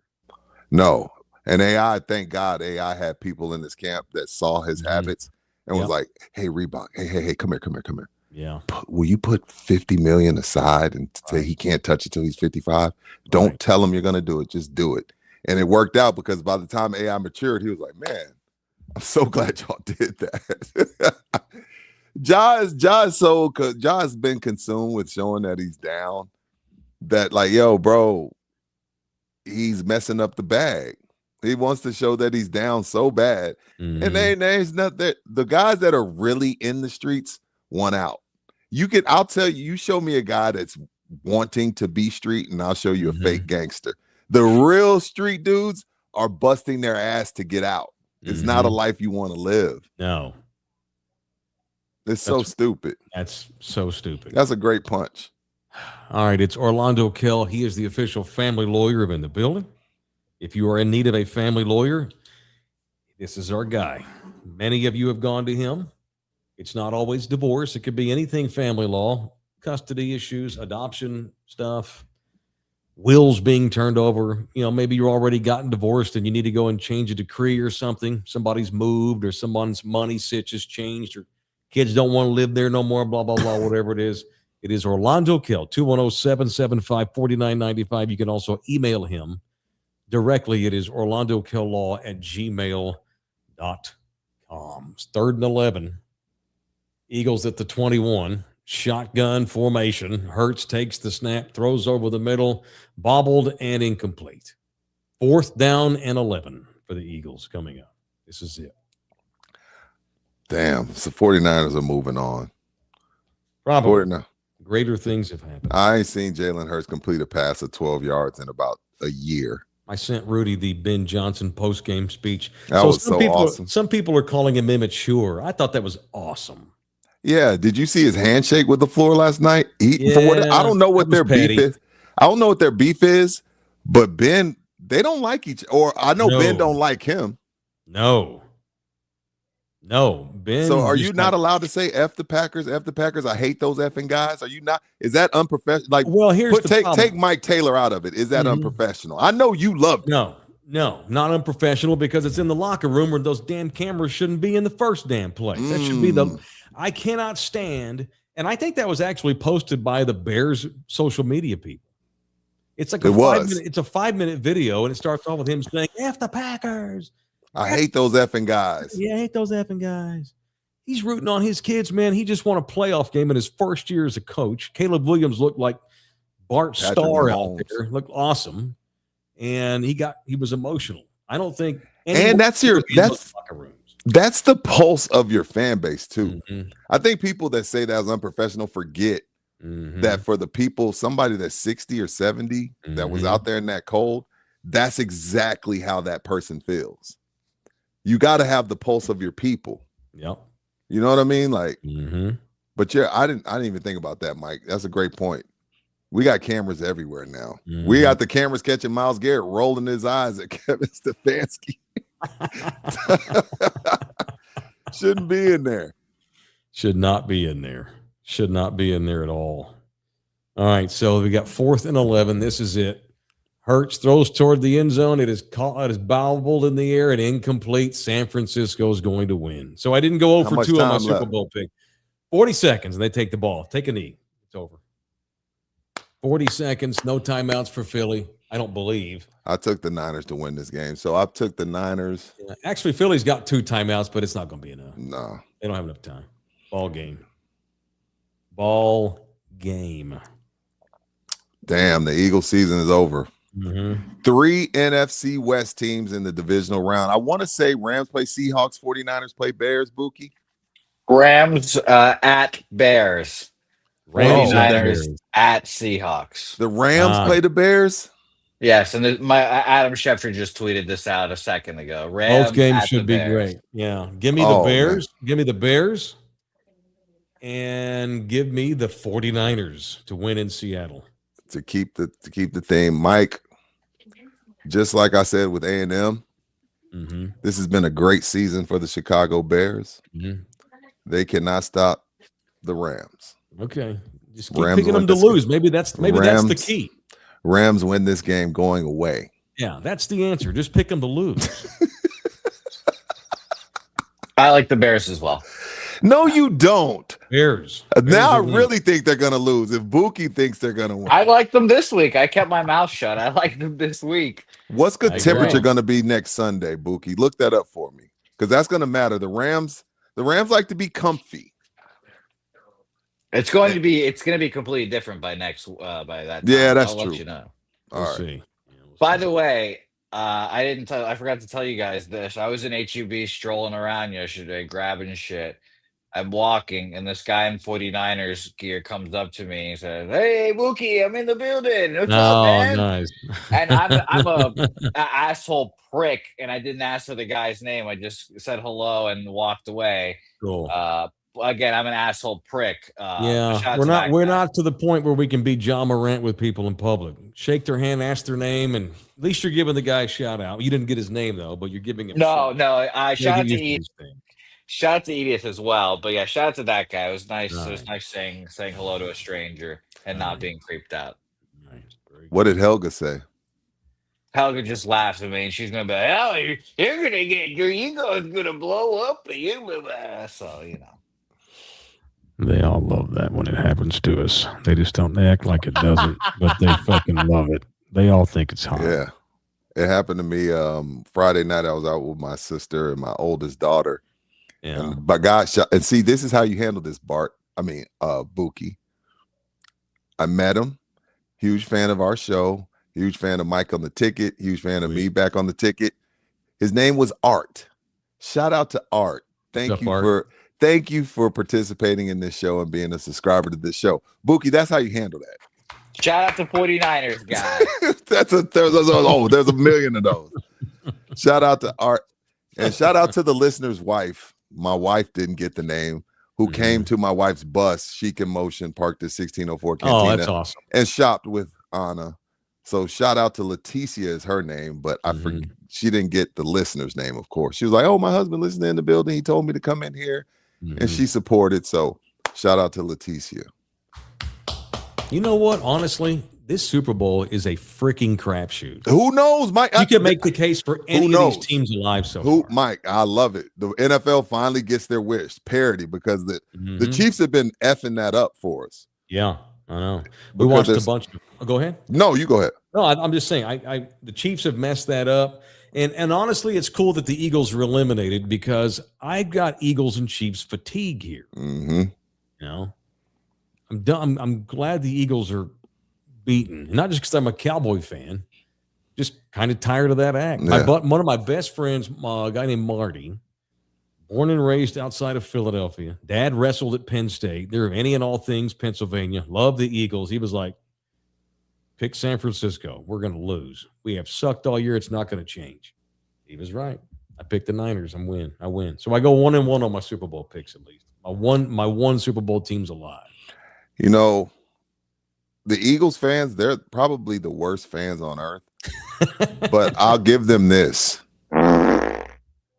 No. And AI, thank God, AI had people in this camp that saw his habits and was like, "Hey, Reebok, hey, come here. Yeah, will you put 50 million aside and say he can't touch it till he's 55? Don't tell him you're gonna do it. Just do it." And it worked out, because by the time AI matured, he was like, "Man, I'm so glad y'all did that." Ja has been consumed with showing that he's down. That like, yo, bro, he's messing up the bag. He wants to show that he's down so bad. And there's nothing. The guys that are really in the streets want out. I'll tell you, you show me a guy that's wanting to be street, and I'll show you a fake gangster. The real street dudes are busting their ass to get out. It's not a life you want to live. No. It's so stupid. That's so stupid. That's a great punch. All right, it's Orlando Kell. He is the official family lawyer of In the Building. If you are in need of a family lawyer, this is our guy. Many of you have gone to him. It's not always divorce. It could be anything family law, custody issues, adoption stuff, wills being turned over. You know, maybe you're already gotten divorced and you need to go and change a decree or something. Somebody's moved or someone's money sitch has changed or kids don't want to live there no more, blah, blah, blah, whatever it is. It is Orlando Kell, 210-775-4995. You can also email him directly. It is orlandokell@gmail.com. It's 3rd and 11. Eagles at the 21. Shotgun formation. Hurts takes the snap, throws over the middle, bobbled and incomplete. 4th down and 11 for the Eagles coming up. This is it. Damn. So 49ers are moving on. Probably. Greater things have happened. I ain't seen Jalen Hurts complete a pass of 12 yards in about a year. I sent Rudy the Ben Johnson post-game speech. That was so awesome. Some people are calling him immature. I thought that was awesome. Yeah. Did you see his handshake with the floor last night? I don't know what their beef is. I don't know what their beef is, but Ben, they don't like each other. Or I know Ben don't like him. No, Ben. So are you not allowed to say F the Packers, F the Packers? I hate those effing guys. Are you not? Is that unprofessional? Like, well, here's take Mike Taylor out of it. Is that unprofessional? I know you love it. No, not unprofessional, because it's in the locker room where those damn cameras shouldn't be in the first damn place. That should be I cannot stand. And I think that was actually posted by the Bears social media people. It's like a 5-minute video, and it starts off with him saying, F the Packers. I hate those effing guys. Yeah, I hate those effing guys. He's rooting on his kids, man. He just won a playoff game in his first year as a coach. Caleb Williams looked like Bart Starr out there. Looked awesome. And he was emotional. I don't think that's the pulse of your fan base too. Mm-hmm. I think people that say that was unprofessional forget that for the people, somebody that's 60 or 70 that was out there in that cold, that's exactly how that person feels. You got to have the pulse of your people. Yep. You know what I mean? Like, but I didn't even think about that, Mike. That's a great point. We got cameras everywhere now. We got the cameras catching Myles Garrett rolling his eyes at Kevin Stefanski. Shouldn't be in there. Should not be in there. Should not be in there at all. All right, so we got 4th and 11. This is it. Hurts throws toward the end zone. It is caught. It is bobbled in the air and incomplete. San Francisco is going to win. So I didn't go 0 for 2 on my Super Bowl pick. 40 seconds, and they take the ball. Take a knee. It's over. 40 seconds. No timeouts for Philly. I don't believe. I took the Niners to win this game. So I took the Niners. Yeah, actually, Philly's got 2 timeouts, but it's not going to be enough. No. They don't have enough time. Ball game. Ball game. Damn, the Eagles season is over. 3 NFC West teams in the divisional round. I want to say Rams play Seahawks, 49ers play Bears, Buki. Rams at Bears. 49ers at Seahawks. The Rams play the Bears? Yes, and Adam Schefter just tweeted this out a second ago. Rams both games should be great. Yeah. Give me the Bears. Man. Give me the Bears. And give me the 49ers to win in Seattle. To keep the theme, Mike, just like I said with A&M, this has been a great season for the Chicago Bears. They cannot stop the Rams. Okay, just keep picking them to lose. Maybe that's the key. Rams win this game going away. Yeah, that's the answer. Just pick them to lose. I like the Bears as well. No, you don't. Bears. Now I really think they're going to lose if Buki thinks they're going to win. I like them this week. I kept my mouth shut. I like them this week. What's good temperature going to be next Sunday, Buki? Look that up for me, because that's going to matter. The Rams like to be comfy. It's going to be completely different by that time. Yeah, that's I'll true. Let you know. All right. See. By the way, I forgot to tell you guys this. I was in HEB strolling around yesterday, grabbing shit. I'm walking, and this guy in 49ers gear comes up to me and says, "Hey, Wookie, I'm in the building. What's up, man?" Nice. And I'm a asshole prick, and I didn't ask for the guy's name. I just said hello and walked away. Cool. Again, I'm an asshole prick. Yeah, we're not to the point where we can be John Morant with people in public. Shake their hand, ask their name, and at least you're giving the guy a shout out. You didn't get his name though, but you're giving him. No. Shout out to Edith. Shout out to Edith as well. But yeah, shout out to that guy. It was nice. It was nice saying hello to a stranger and not being creeped out. Nice. What did Helga say? Helga just laughs at me, and she's gonna be like, "Oh, you're gonna get your ego is gonna blow up." So They all love that when it happens to us. They just don't. They act like it doesn't, but they fucking love it. They all think it's hot. Yeah. It happened to me Friday night. I was out with my sister and my oldest daughter. Yeah. And by God, and see, this is how you handle this, Bart. Buki. I met him. Huge fan of our show. Huge fan of Mike on the Ticket. Huge fan of me back on the Ticket. His name was Art. Shout out to Art. Thank you for participating in this show and being a subscriber to this show. Buki, that's how you handle that. Shout out to 49ers guy. There's a million of those. Shout out to Art. And shout out to the listener's wife. My wife didn't get the name. Who came to my wife's bus, Chic in Motion, parked at 1604 Cantina. Oh, that's awesome. And shopped with Anna. So shout out to Leticia is her name, but I forget, she didn't get the listener's name, of course. She was like, oh, my husband listened in the building. He told me to come in here. And she supported. So shout out to Leticia. You know what? Honestly, this Super Bowl is a freaking crapshoot. Who knows, Mike? You can make the case for any of these teams alive so far. Mike, I love it. The NFL finally gets their wish, parity, because the Chiefs have been effing that up for us. Yeah, I know. We watched a bunch of. Go ahead. No, you go ahead. No, I'm just saying. The Chiefs have messed that up, and honestly, it's cool that the Eagles are eliminated because I've got Eagles and Chiefs fatigue here. You know, I'm done. I'm glad the Eagles are beaten, and not just because I'm a Cowboy fan, just kind of tired of that act. Yeah. One of my best friends, a guy named Marty, born and raised outside of Philadelphia. Dad wrestled at Penn State. They're any and all things Pennsylvania. Love the Eagles. He was like, pick San Francisco. We're going to lose. We have sucked all year. It's not going to change. He was right. I picked the Niners. I win. So I go 1-1 on my Super Bowl picks at least. My one Super Bowl team's alive. You know, the Eagles fans, they're probably the worst fans on earth. But I'll give them this.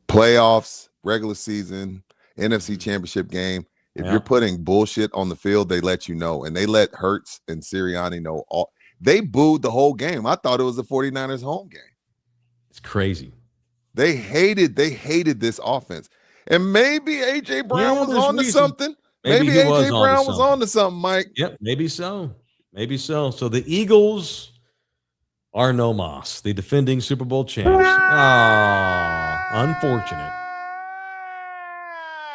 Playoffs, regular season, NFC Championship game. If you're putting bullshit on the field, they let you know. And they let Hurts and Sirianni know all. They booed the whole game. I thought it was the 49ers home game. It's crazy. They hated this offense. And maybe A.J. Brown was on to something. Maybe A.J. Brown was on to something, Mike. Yep, maybe so. Maybe so. So the Eagles are no mas, the defending Super Bowl champs. Unfortunate.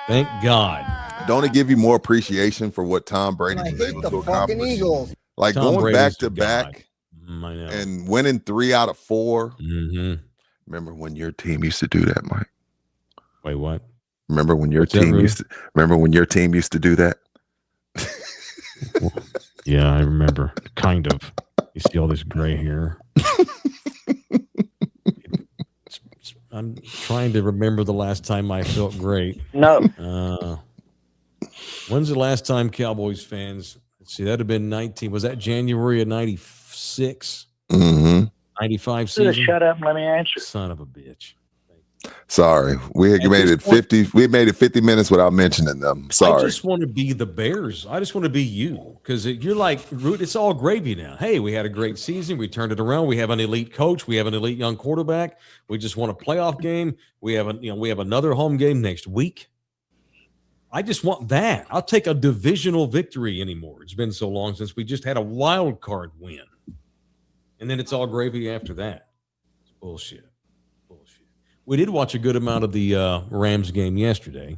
Thank God. Don't it give you more appreciation for what Tom Brady was able to accomplish? Eagles. Like Tom going Brady's back to a back I know. and winning 3 out of 4. Remember when your team used to do that, Mike? Wait, what? Remember when your team used to do that? Yeah, I remember. Kind of. You see all this gray hair. I'm trying to remember the last time I felt great. No. When's the last time Cowboys fans? Let's see, that'd have been 19. Was that January of 96? 95 season? Shut up and let me answer. Son of a bitch. Sorry, we had made it 50. We made it 50 minutes without mentioning them. Sorry. I just want to be the Bears. I just want to be you because you're like, it's all gravy now. Hey, we had a great season. We turned it around. We have an elite coach. We have an elite young quarterback. We just won a playoff game. We have another home game next week. I just want that. I'll take a divisional victory anymore. It's been so long since we just had a wild card win, and then it's all gravy after that. It's bullshit. We did watch a good amount of the Rams game yesterday.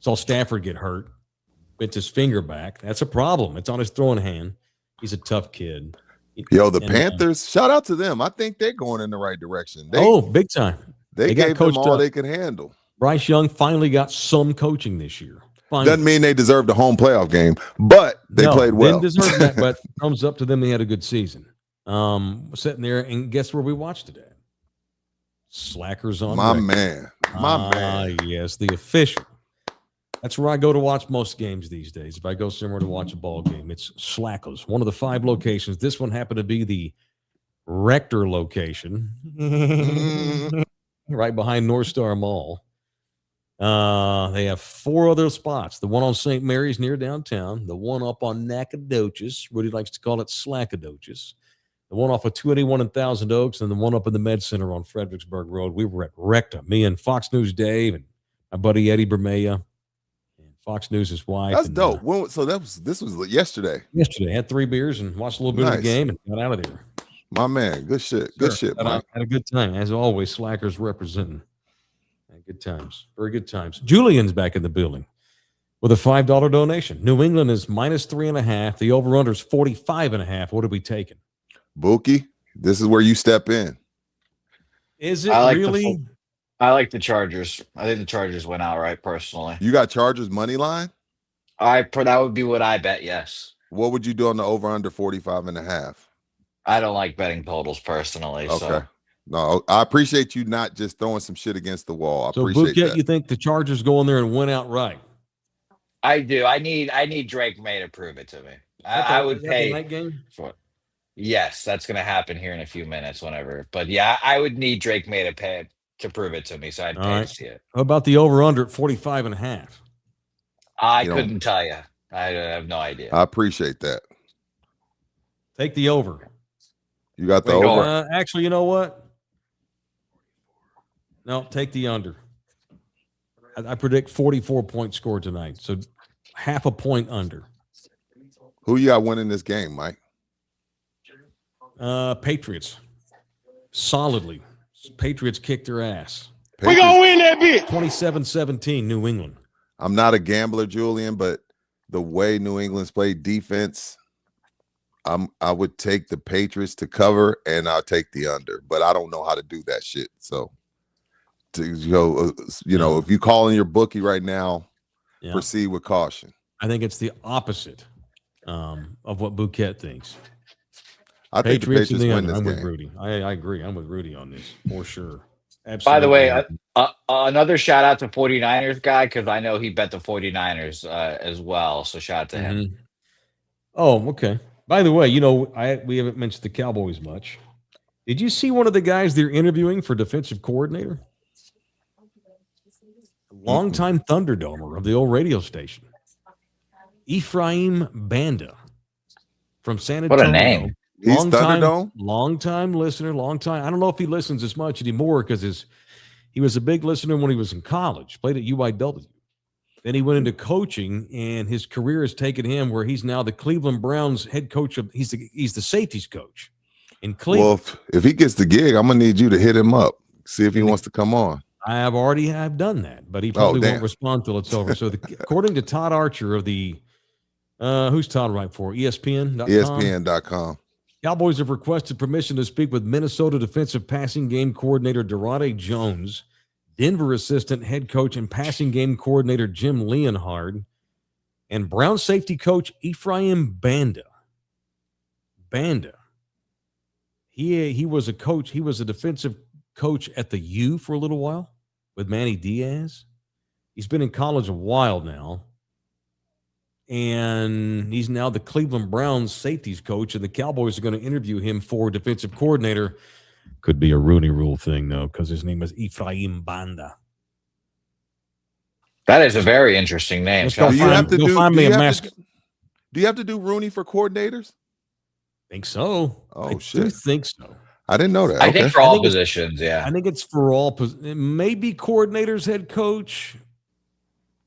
Saw Stafford get hurt. Bent his finger back. That's a problem. It's on his throwing hand. He's a tough kid. The Panthers, shout out to them. I think they're going in the right direction. Big time. They gave them all they could handle. Bryce Young finally got some coaching this year. Finally. Doesn't mean they deserved a home playoff game, but they played well. Didn't deserve that, but thumbs up to them. They had a good season. Sitting there, and guess where we watched today? Slackers on my record. man. Yes, the official. That's where I go to watch most games these days. If I go somewhere to watch a ball game, it's Slackers, one of the 5 locations. This one happened to be the Rector location, right behind North Star Mall. They have 4 other spots. The one on St. Mary's near downtown, the one up on Nacogdoches. Rudy likes to call it Slackadoches. The one off of 281 and Thousand Oaks, and the one up in the Med Center on Fredericksburg Road. We were at Recta, me and Fox News Dave and my buddy Eddie Bermea. And Fox News' wife. That's and, dope. So this was yesterday. Yesterday, had 3 beers and watched a little bit of the game and got out of there. My man, good shit. Good shit, Mike. Had a good time. As always, Slackers representing. Had good times. Very good times. Julian's back in the building with a $5 donation. New England is -3.5. The over-under is 45.5. What are we taking? Bookie, this is where you step in. Is it really? I like the Chargers. I think the Chargers went out right personally. You got Chargers money line? That would be what I bet, yes. What would you do on the over-under 45.5? I don't like betting totals personally. Okay. So. No, I appreciate you not just throwing some shit against the wall. I appreciate Bouquet, that. You think the Chargers go in there and win outright? I do. I need Drake May to prove it to me. I would pay night game for it. Yes, that's going to happen here in a few minutes, whenever. But yeah, I would need Drake May to prove it to me, so I'd pay to see it. How about the over/under at 45.5? I couldn't tell you. I have no idea. I appreciate that. Take the over. You got the over? Actually, you know what? No, take the under. I predict 44-point score tonight, so half a point under. Who you got winning this game, Mike? Patriots. Solidly. Patriots kicked their ass. We're going to win that bitch. 27-17, New England. I'm not a gambler, Julian, but the way New England's played defense, I would take the Patriots to cover, and I'll take the under. But I don't know how to do that shit. So, if you call in your bookie right now, proceed with caution. I think it's the opposite of what Bouquet thinks. I think the Patriots win this I'm game. With Rudy. I agree. I'm with Rudy on this for sure. Absolutely. By the way, another shout out to 49ers guy, because I know he bet the 49ers as well. So shout out to him. Oh, okay. By the way, we haven't mentioned the Cowboys much. Did you see one of the guys they're interviewing for defensive coordinator? Longtime Thunderdomer of the old radio station. Ephraim Banda from San Antonio. What a name. He's Thunderdome? Long-time listener, I don't know if he listens as much anymore because he was a big listener when he was in college, played at UIW. Then he went into coaching, and his career has taken him where he's now the Cleveland Browns head coach. He's the safeties coach in Cleveland. Well, if he gets the gig, I'm going to need you to hit him up, see if he wants to come on. I've done that, but he probably won't respond till it's over. So according to Todd Archer of the who's Todd right for? ESPN.com? ESPN.com. Cowboys have requested permission to speak with Minnesota defensive passing game coordinator Derade Jones, Denver assistant head coach and passing game coordinator Jim Leonhard, and Brown safety coach Ephraim Banda. He was a coach. He was a defensive coach at the U for a little while with Manny Diaz. He's been in college a while now. And he's now the Cleveland Browns safeties coach, and the Cowboys are going to interview him for defensive coordinator. Could be a Rooney Rule thing, though, because his name is Ephraim Banda. That is a very interesting name. Do you have to do Rooney for coordinators? Think so. Oh, shit. I do think so. I didn't know that. I think for all positions, yeah. I think it's for all positions. Maybe coordinators, head coach.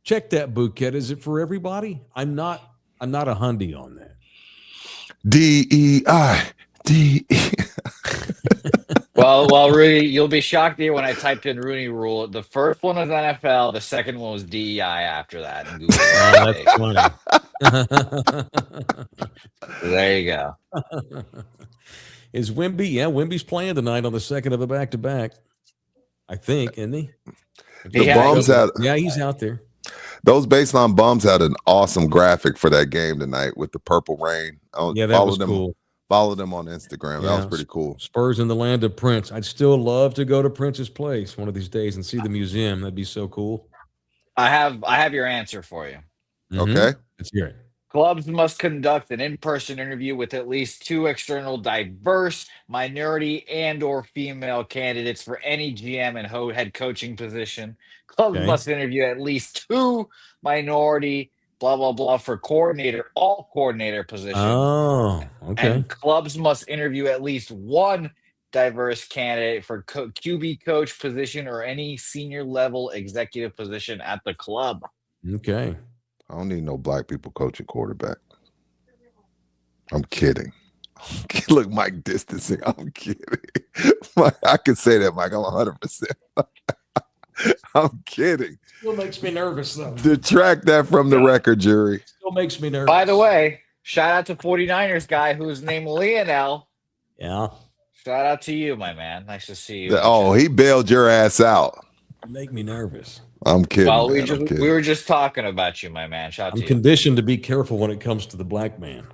Check that, Bouquet. Is it for everybody? I'm not a hundy on that. DEI. Well, Rudy, you'll be shocked here when I typed in Rooney Rule. The first one was NFL. The second one was DEI after that. That's funny. There you go. Is Wemby? Yeah, Wemby's playing tonight on the second of a back-to-back. I think, isn't he? He's out there. Those Baseline Bums had an awesome graphic for that game tonight with the purple rain. Yeah, that was cool. Follow them on Instagram. That was pretty cool. Spurs in the land of Prince. I'd still love to go to Prince's place one of these days and see the museum. That'd be so cool. I have your answer for you. Okay. Let's hear it. Clubs must conduct an in-person interview with at least 2 external diverse, minority, and or female candidates for any GM and head coaching position. Clubs must interview at least 2 minority, blah, blah, blah, for all coordinator positions. Oh, okay. And clubs must interview at least 1 diverse candidate for QB coach position or any senior level executive position at the club. Okay. I don't need no black people coaching quarterback. I'm kidding. Look, Mike distancing. I'm kidding. I can say that, Mike. I'm 100%. I'm kidding. Still makes me nervous, though. Detract that from the record, jury. Still makes me nervous. By the way, shout out to 49ers guy who's named Lionel. Yeah. Shout out to you, my man. Nice to see you. He bailed your ass out. You make me nervous. I'm kidding. Well, man. we were just talking about you, my man. Shout out to you. I'm conditioned to be careful when it comes to the black man.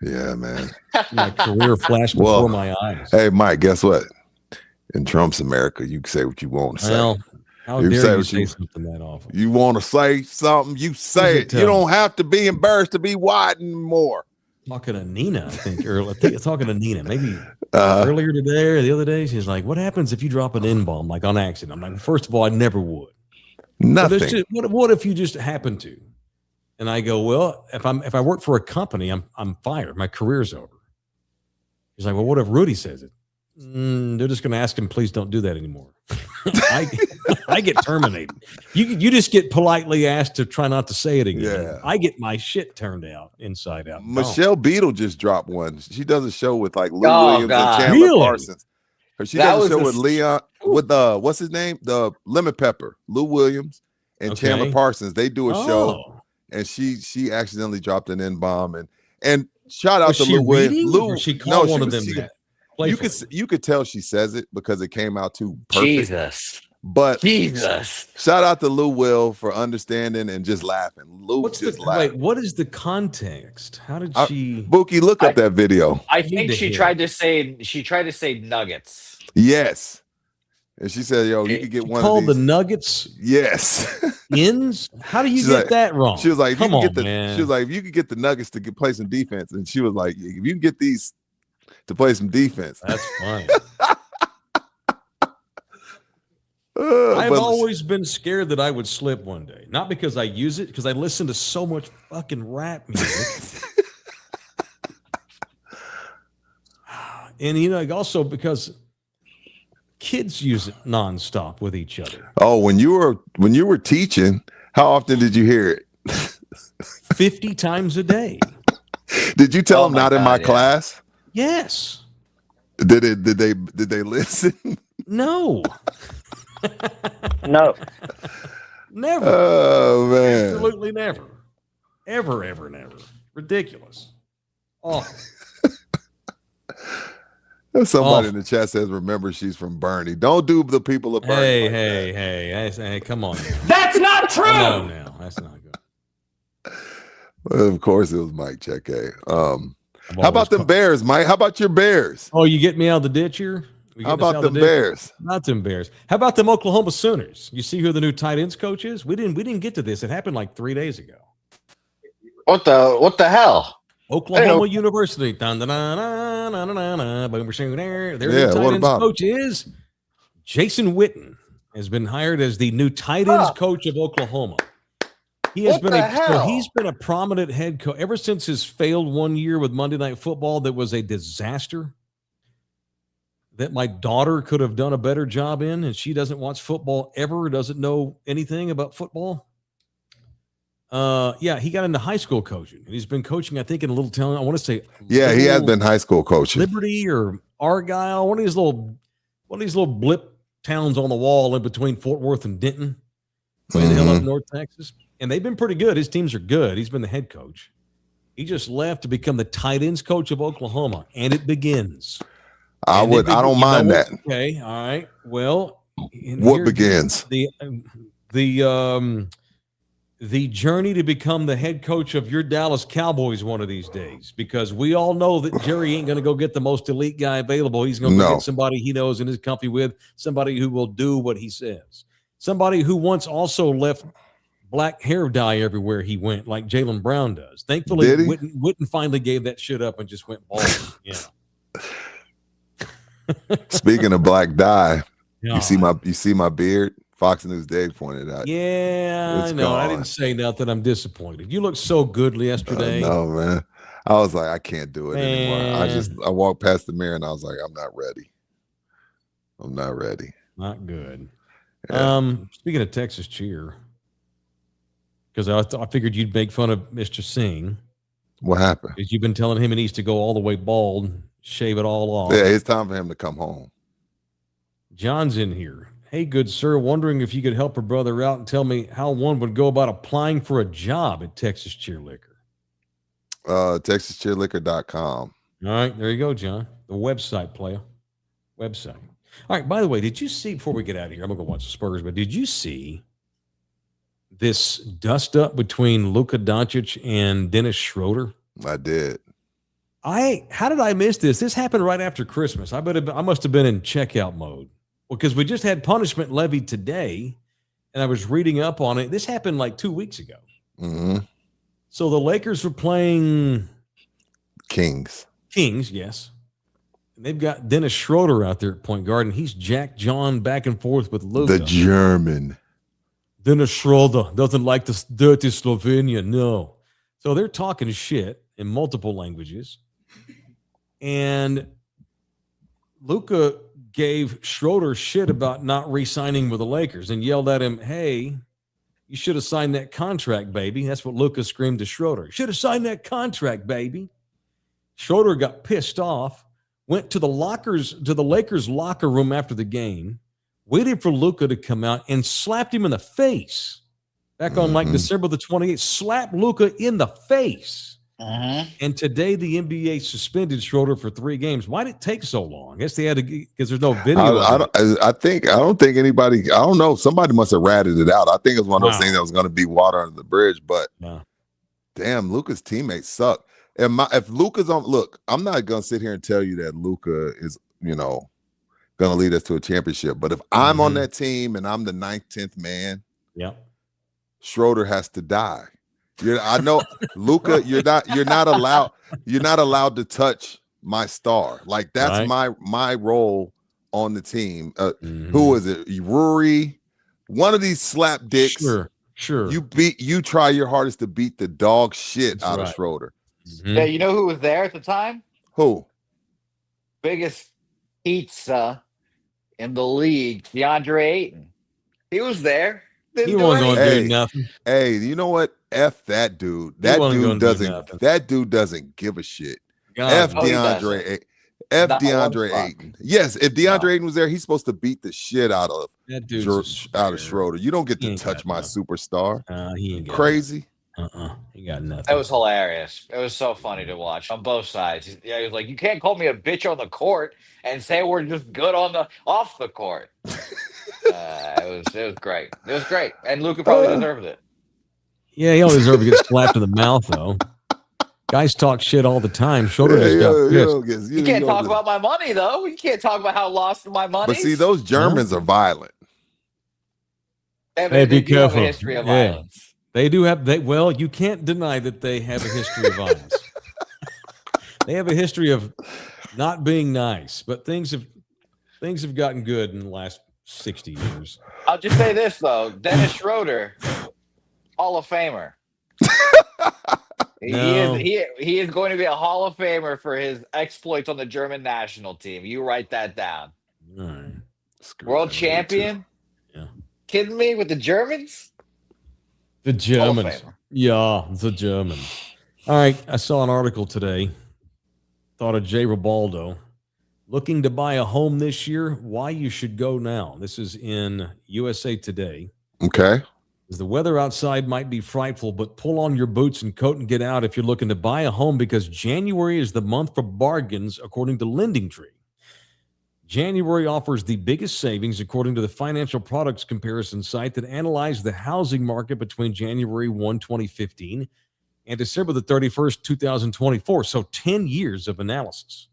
Yeah, man. My career flashed before my eyes. Hey, Mike, guess what? In Trump's America, you can say what you want to say. Well, how dare you say something that awful? You want to say something, you say it. You don't have to be embarrassed to be white anymore. Talking to Nina, I think earlier. Talking to Nina, maybe earlier today or the other day. She's like, "What happens if you drop an N-bomb like on accident?" I'm like, first of all, I never would. Nothing. What if you just happen to? And I go, well, if I work for a company, I'm fired. My career's over. He's like, well, what if Rudy says it? They're just going to ask him, please don't do that anymore. I get terminated. You just get politely asked to try not to say it again. Yeah. I get my shit turned out inside out. Michelle Beadle just dropped one. She does a show with like Lou Williams and Chandler Parsons. She does a show with Leon with what's his name? The Lemon Pepper, Lou Williams and Chandler Parsons. They do a show. And she accidentally dropped an N-bomb and shout out to Lou Williams. Lou, she called one of them. You could tell she says it because it came out too perfect. Jesus. But shout out to Lou Will for understanding and just laughing. Wait, what is the context? How did she Bookie, look up that video. I think she tried to say nuggets. Yes. And she said, yo, you could get one of these. Called the Nuggets? Yes. Ins? How do you get that wrong? She was like, come on, man. She was like, if you could get the Nuggets to play some defense. And she was like, if you can get these to play some defense. That's fine. I've always been scared that I would slip one day. Not because I use it, because I listen to so much fucking rap music. And, also because kids use it nonstop with each other. Oh, when you were teaching, how often did you hear it? 50 times a day. Did you tell them not in my class? Yes. Did they listen? No. No. Never. Oh man. Absolutely never. Ever, never. Ridiculous. Awful. Somebody in the chat says, remember, she's from Bernie. Don't do the people of Bernie. Hey, come on. Now. That's not true. No, that's not good. Well, of course, it was Mike Cheque. How about them Bears, Mike? How about your Bears? Oh, you get me out of the ditch here? How about the Bears? Not them Bears. How about them Oklahoma Sooners? You see who the new tight ends coach is? We didn't get to this. It happened like 3 days ago. What the hell? Oklahoma University. Their new tight ends coach is Jason Witten. Has been hired as the new tight ends coach of Oklahoma. He has he's been a prominent head coach ever since his failed 1 year with Monday Night Football. That was a disaster that my daughter could have done a better job in, and she doesn't watch football ever, doesn't know anything about football. He got into high school coaching, and he's been coaching, I think, in a little town. I want to say, he has been high school coaching. Liberty or Argyle, one of these little blip towns on the wall in between Fort Worth and Denton, way the hell up North Texas. And they've been pretty good. His teams are good. He's been the head coach. He just left to become the tight ends coach of Oklahoma, and it begins. I don't mind that. Okay, all right. Well, what begins? The journey to become the head coach of your Dallas Cowboys one of these days, because we all know that Jerry ain't going to go get the most elite guy available. He's going to get somebody he knows and is comfy with, somebody who will do what he says, somebody who once also left black hair dye everywhere he went, like Jaylen Brown does. Thankfully, Witten finally gave that shit up and just went bald. Yeah. Speaking of black dye, you see my beard. Fox News Dave pointed out. Yeah, I know. Gone. I didn't say nothing. I'm disappointed. You looked so good yesterday. No, man. I was like, I can't do it anymore. I walked past the mirror and I was like, I'm not ready. Not good. Yeah. Speaking of Texas cheer, because I figured you'd make fun of Mr. Singh. What happened? Because you've been telling him he needs to go all the way bald, shave it all off. Yeah, it's time for him to come home. John's in here. Hey, good sir, wondering if you could help a brother out and tell me how one would go about applying for a job at Texas Cheer Liquor. TexasCheerLiquor.com. All right, there you go, John. The website, player. Website. All right, by the way, did you see, before we get out of here, I'm going to go watch the Spurs, but did you see this dust-up between Luka Doncic and Dennis Schroeder? I did. How did I miss this? This happened right after Christmas. I must have been in checkout mode. Well, because we just had punishment levied today, and I was reading up on it. This happened like 2 weeks ago. Mm-hmm. So the Lakers were playing Kings, yes. And they've got Dennis Schroeder out there at point guard, and he's Jack John back and forth with Luka. the German. Dennis Schroeder doesn't like this dirty Slovenia. No. So they're talking shit in multiple languages. And Luka gave Schroeder shit about not re-signing with the Lakers and yelled at him, hey, you should have signed that contract, baby. That's what Luka screamed to Schroeder. You should have signed that contract, baby. Schroeder got pissed off, went to the Lakers locker room after the game, waited for Luka to come out and slapped him in the face. Back on like December the 28th, slapped Luka in the face. And today the NBA suspended Schroeder for 3 games. Why did it take so long? I guess they had to, because there's no video. I don't think anybody. I don't know. Somebody must have ratted it out. I think it was one of those things that was going to be water under the bridge. But damn, Luka's teammates suck. And if Luka's on, look, I'm not going to sit here and tell you that Luka is, going to lead us to a championship. But if I'm on that team and I'm the 9th, 10th man, Schroeder has to die. I know, Luka. You're not allowed to touch my star. Like that's my role on the team. Who is it? Rory, one of these slap dicks. Sure. You try your hardest to beat the dog shit out of Schroeder. Yeah, you know who was there at the time? Who? Biggest pizza in the league, DeAndre Ayton. He was there. He wasn't going to do nothing. Hey, you know what? F that dude. That dude doesn't give a shit. F DeAndre Ayton. Yes, if DeAndre Ayton was there, he's supposed to beat the shit out of Schroeder. You don't get to touch my superstar. He ain't crazy. He got nothing. That was hilarious. It was so funny to watch on both sides. Yeah, he was like, "You can't call me a bitch on the court and say we're just good off the court." It was great. It was great, and Luka probably deserved it. Yeah, he always deserved to get slapped in the mouth, though. Guys talk shit all the time. Schroeder just got pissed. You can't talk about my money, though. You can't talk about how I lost my money. But see, those Germans are violent. Hey, be careful. Have a history of violence. They do have. Well, you can't deny that they have a history of violence. They have a history of not being nice, but things have gotten good in the last 60 years. I'll just say this though, Dennis Schroeder, Hall of Famer. He is going to be a Hall of Famer for his exploits on the German national team. You write that down. All right. World champion? Yeah. Kidding me with the Germans? The Germans. Yeah, the Germans. All right. I saw an article today. Thought of Jay Ribaldo. Looking to buy a home this year? Why you should go now. This is in USA Today. Okay. The weather outside might be frightful, but pull on your boots and coat and get out if you're looking to buy a home, because January is the month for bargains, according to LendingTree. January offers the biggest savings, according to the financial products comparison site that analyzed the housing market between January 1, 2015 and December the 31st, 2024. So 10 years of analysis.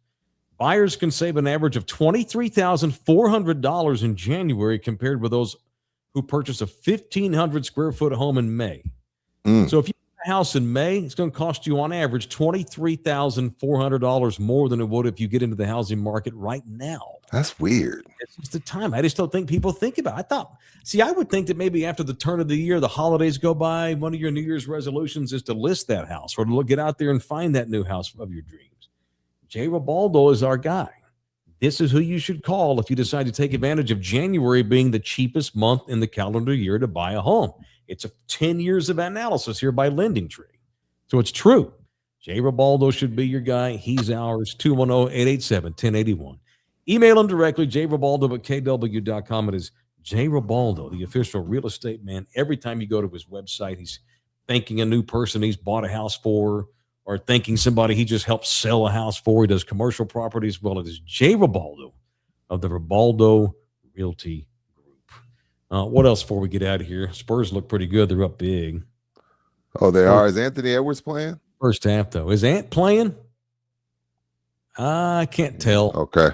Buyers can save an average of $23,400 in January compared with those who purchase a 1,500 square foot home in May. So if you buy a house in May, it's going to cost you on average $23,400 more than it would if you get into the housing market right now. That's weird. It's just the time. I just don't think people think about it. I would think that maybe after the turn of the year, the holidays go by, one of your New Year's resolutions is to list that house or to get out there and find that new house of your dreams. Jay Ribaldo is our guy. This is who you should call if you decide to take advantage of January being the cheapest month in the calendar year to buy a home. It's 10 years of analysis here by Lending Tree. So it's true. Jay Ribaldo should be your guy. He's ours. 210-887-1081. Email him directly, jribaldo@kw.com. It is Jay Ribaldo, the official real estate man. Every time you go to his website, he's thanking a new person he's bought a house for, or thanking somebody he just helped sell a house for. He does commercial properties. Well, it is Jay Ribaldo of the Ribaldo Realty Group. What else before we get out of here? Spurs look pretty good. They're up big. Oh, they are. Is Anthony Edwards playing? First half, though. Is Ant playing? I can't tell. Okay.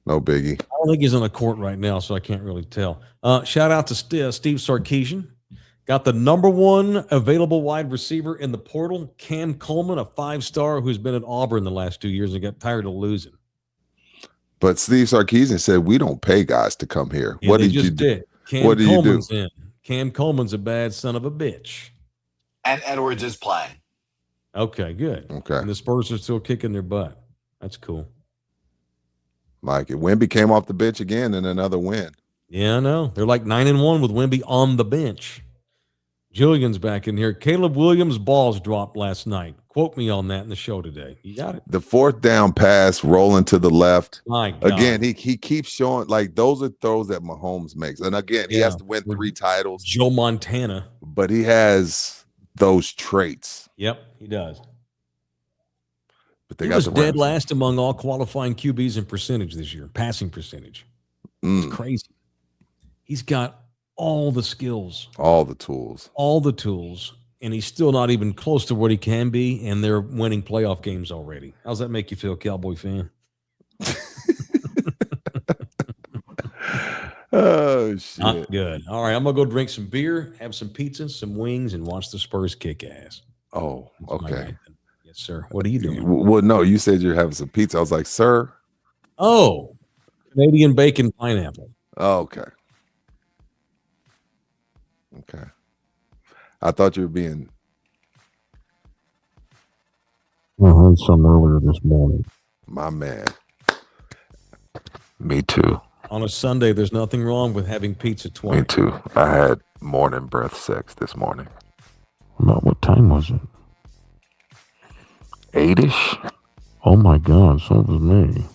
No biggie. I don't think he's on the court right now, so I can't really tell. Shout out to Steve Sarkisian. Got the number one available wide receiver in the portal, Cam Coleman, a 5-star who's been at Auburn the last 2 years and got tired of losing. But Steve Sarkisian said we don't pay guys to come here. Yeah, what did you do? What did you do? Cam Coleman's a bad son of a bitch. And Edwards is playing. Okay, good. Okay. And the Spurs are still kicking their butt. That's cool. Mike, Wemby came off the bench again in another win. Yeah, I know. They're like 9-1 with Wemby on the bench. Jillian's back in here. Caleb Williams' balls dropped last night. Quote me on that in the show today. You got it. The 4th down pass rolling to the left. My God. Again, he keeps showing, like, those are throws that Mahomes makes. And again, he has to win 3 titles. Joe Montana. But he has those traits. Yep, he does. But they he got was the dead Rams. last among all qualifying QBs in percentage this year, passing percentage. It's crazy. He's got all the skills, all the tools, and he's still not even close to what he can be, and they're winning playoff games already. How's that make you feel, Cowboy fan? Oh, shit. Not good. All right, I'm going to go drink some beer, have some pizza, some wings, and watch the Spurs kick ass. Oh, okay. Yes, sir. What are you doing? Well, no, you said you're having some pizza. I was like, sir. Oh, Canadian bacon pineapple. Oh, okay. Okay. I thought you were being. I had some earlier this morning. My man. Me too. On a Sunday, there's nothing wrong with having pizza twice. Me too. I had morning breath sex this morning. About what time was it? 8-ish. Oh my God, so was me.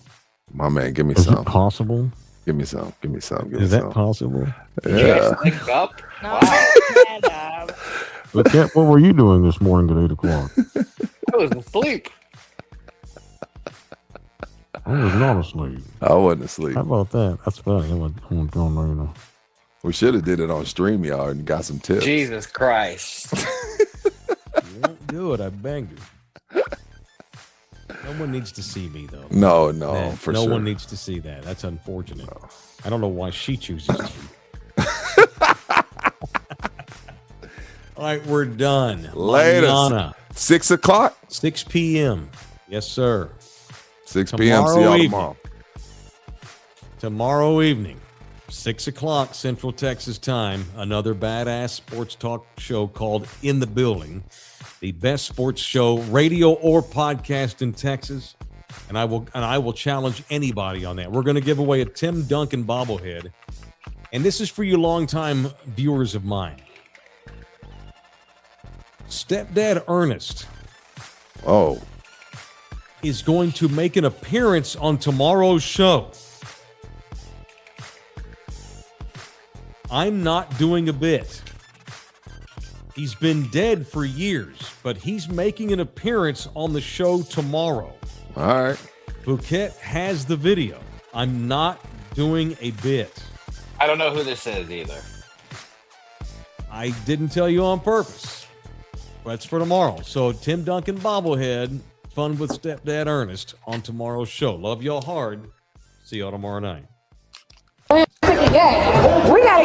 My man, give me Is some. it possible? Give me some. Give me some. Give Is me that some. possible? Yeah. Wake up. No, Wow. Look at what were you doing this morning at 8 o'clock? I was asleep. I was not asleep. I wasn't asleep. How about that? That's funny. I wasn't going right now. We should have did it on StreamYard and got some tips. Jesus Christ. You won't do it. I begged you. No one needs to see me, though. No, for no sure. one needs to see that. That's unfortunate. No. I don't know why she chooses to. All right, we're done. Later. 6 o'clock? 6 p.m. Yes, sir. 6 p.m. See y'all tomorrow. Tomorrow evening, 6 o'clock Central Texas time, another badass sports talk show called In the Building. The best sports show, radio or podcast in Texas. And I will challenge anybody on that. We're going to give away a Tim Duncan bobblehead. And this is for you longtime viewers of mine. Stepdad Ernest is going to make an appearance on tomorrow's show. I'm not doing a bit. He's been dead for years, but he's making an appearance on the show tomorrow. All right. Phuket has the video. I'm not doing a bit. I don't know who this is either. I didn't tell you on purpose. That's for tomorrow. So Tim Duncan bobblehead, fun with Stepdad Ernest on tomorrow's show. Love y'all hard. See y'all tomorrow night. We got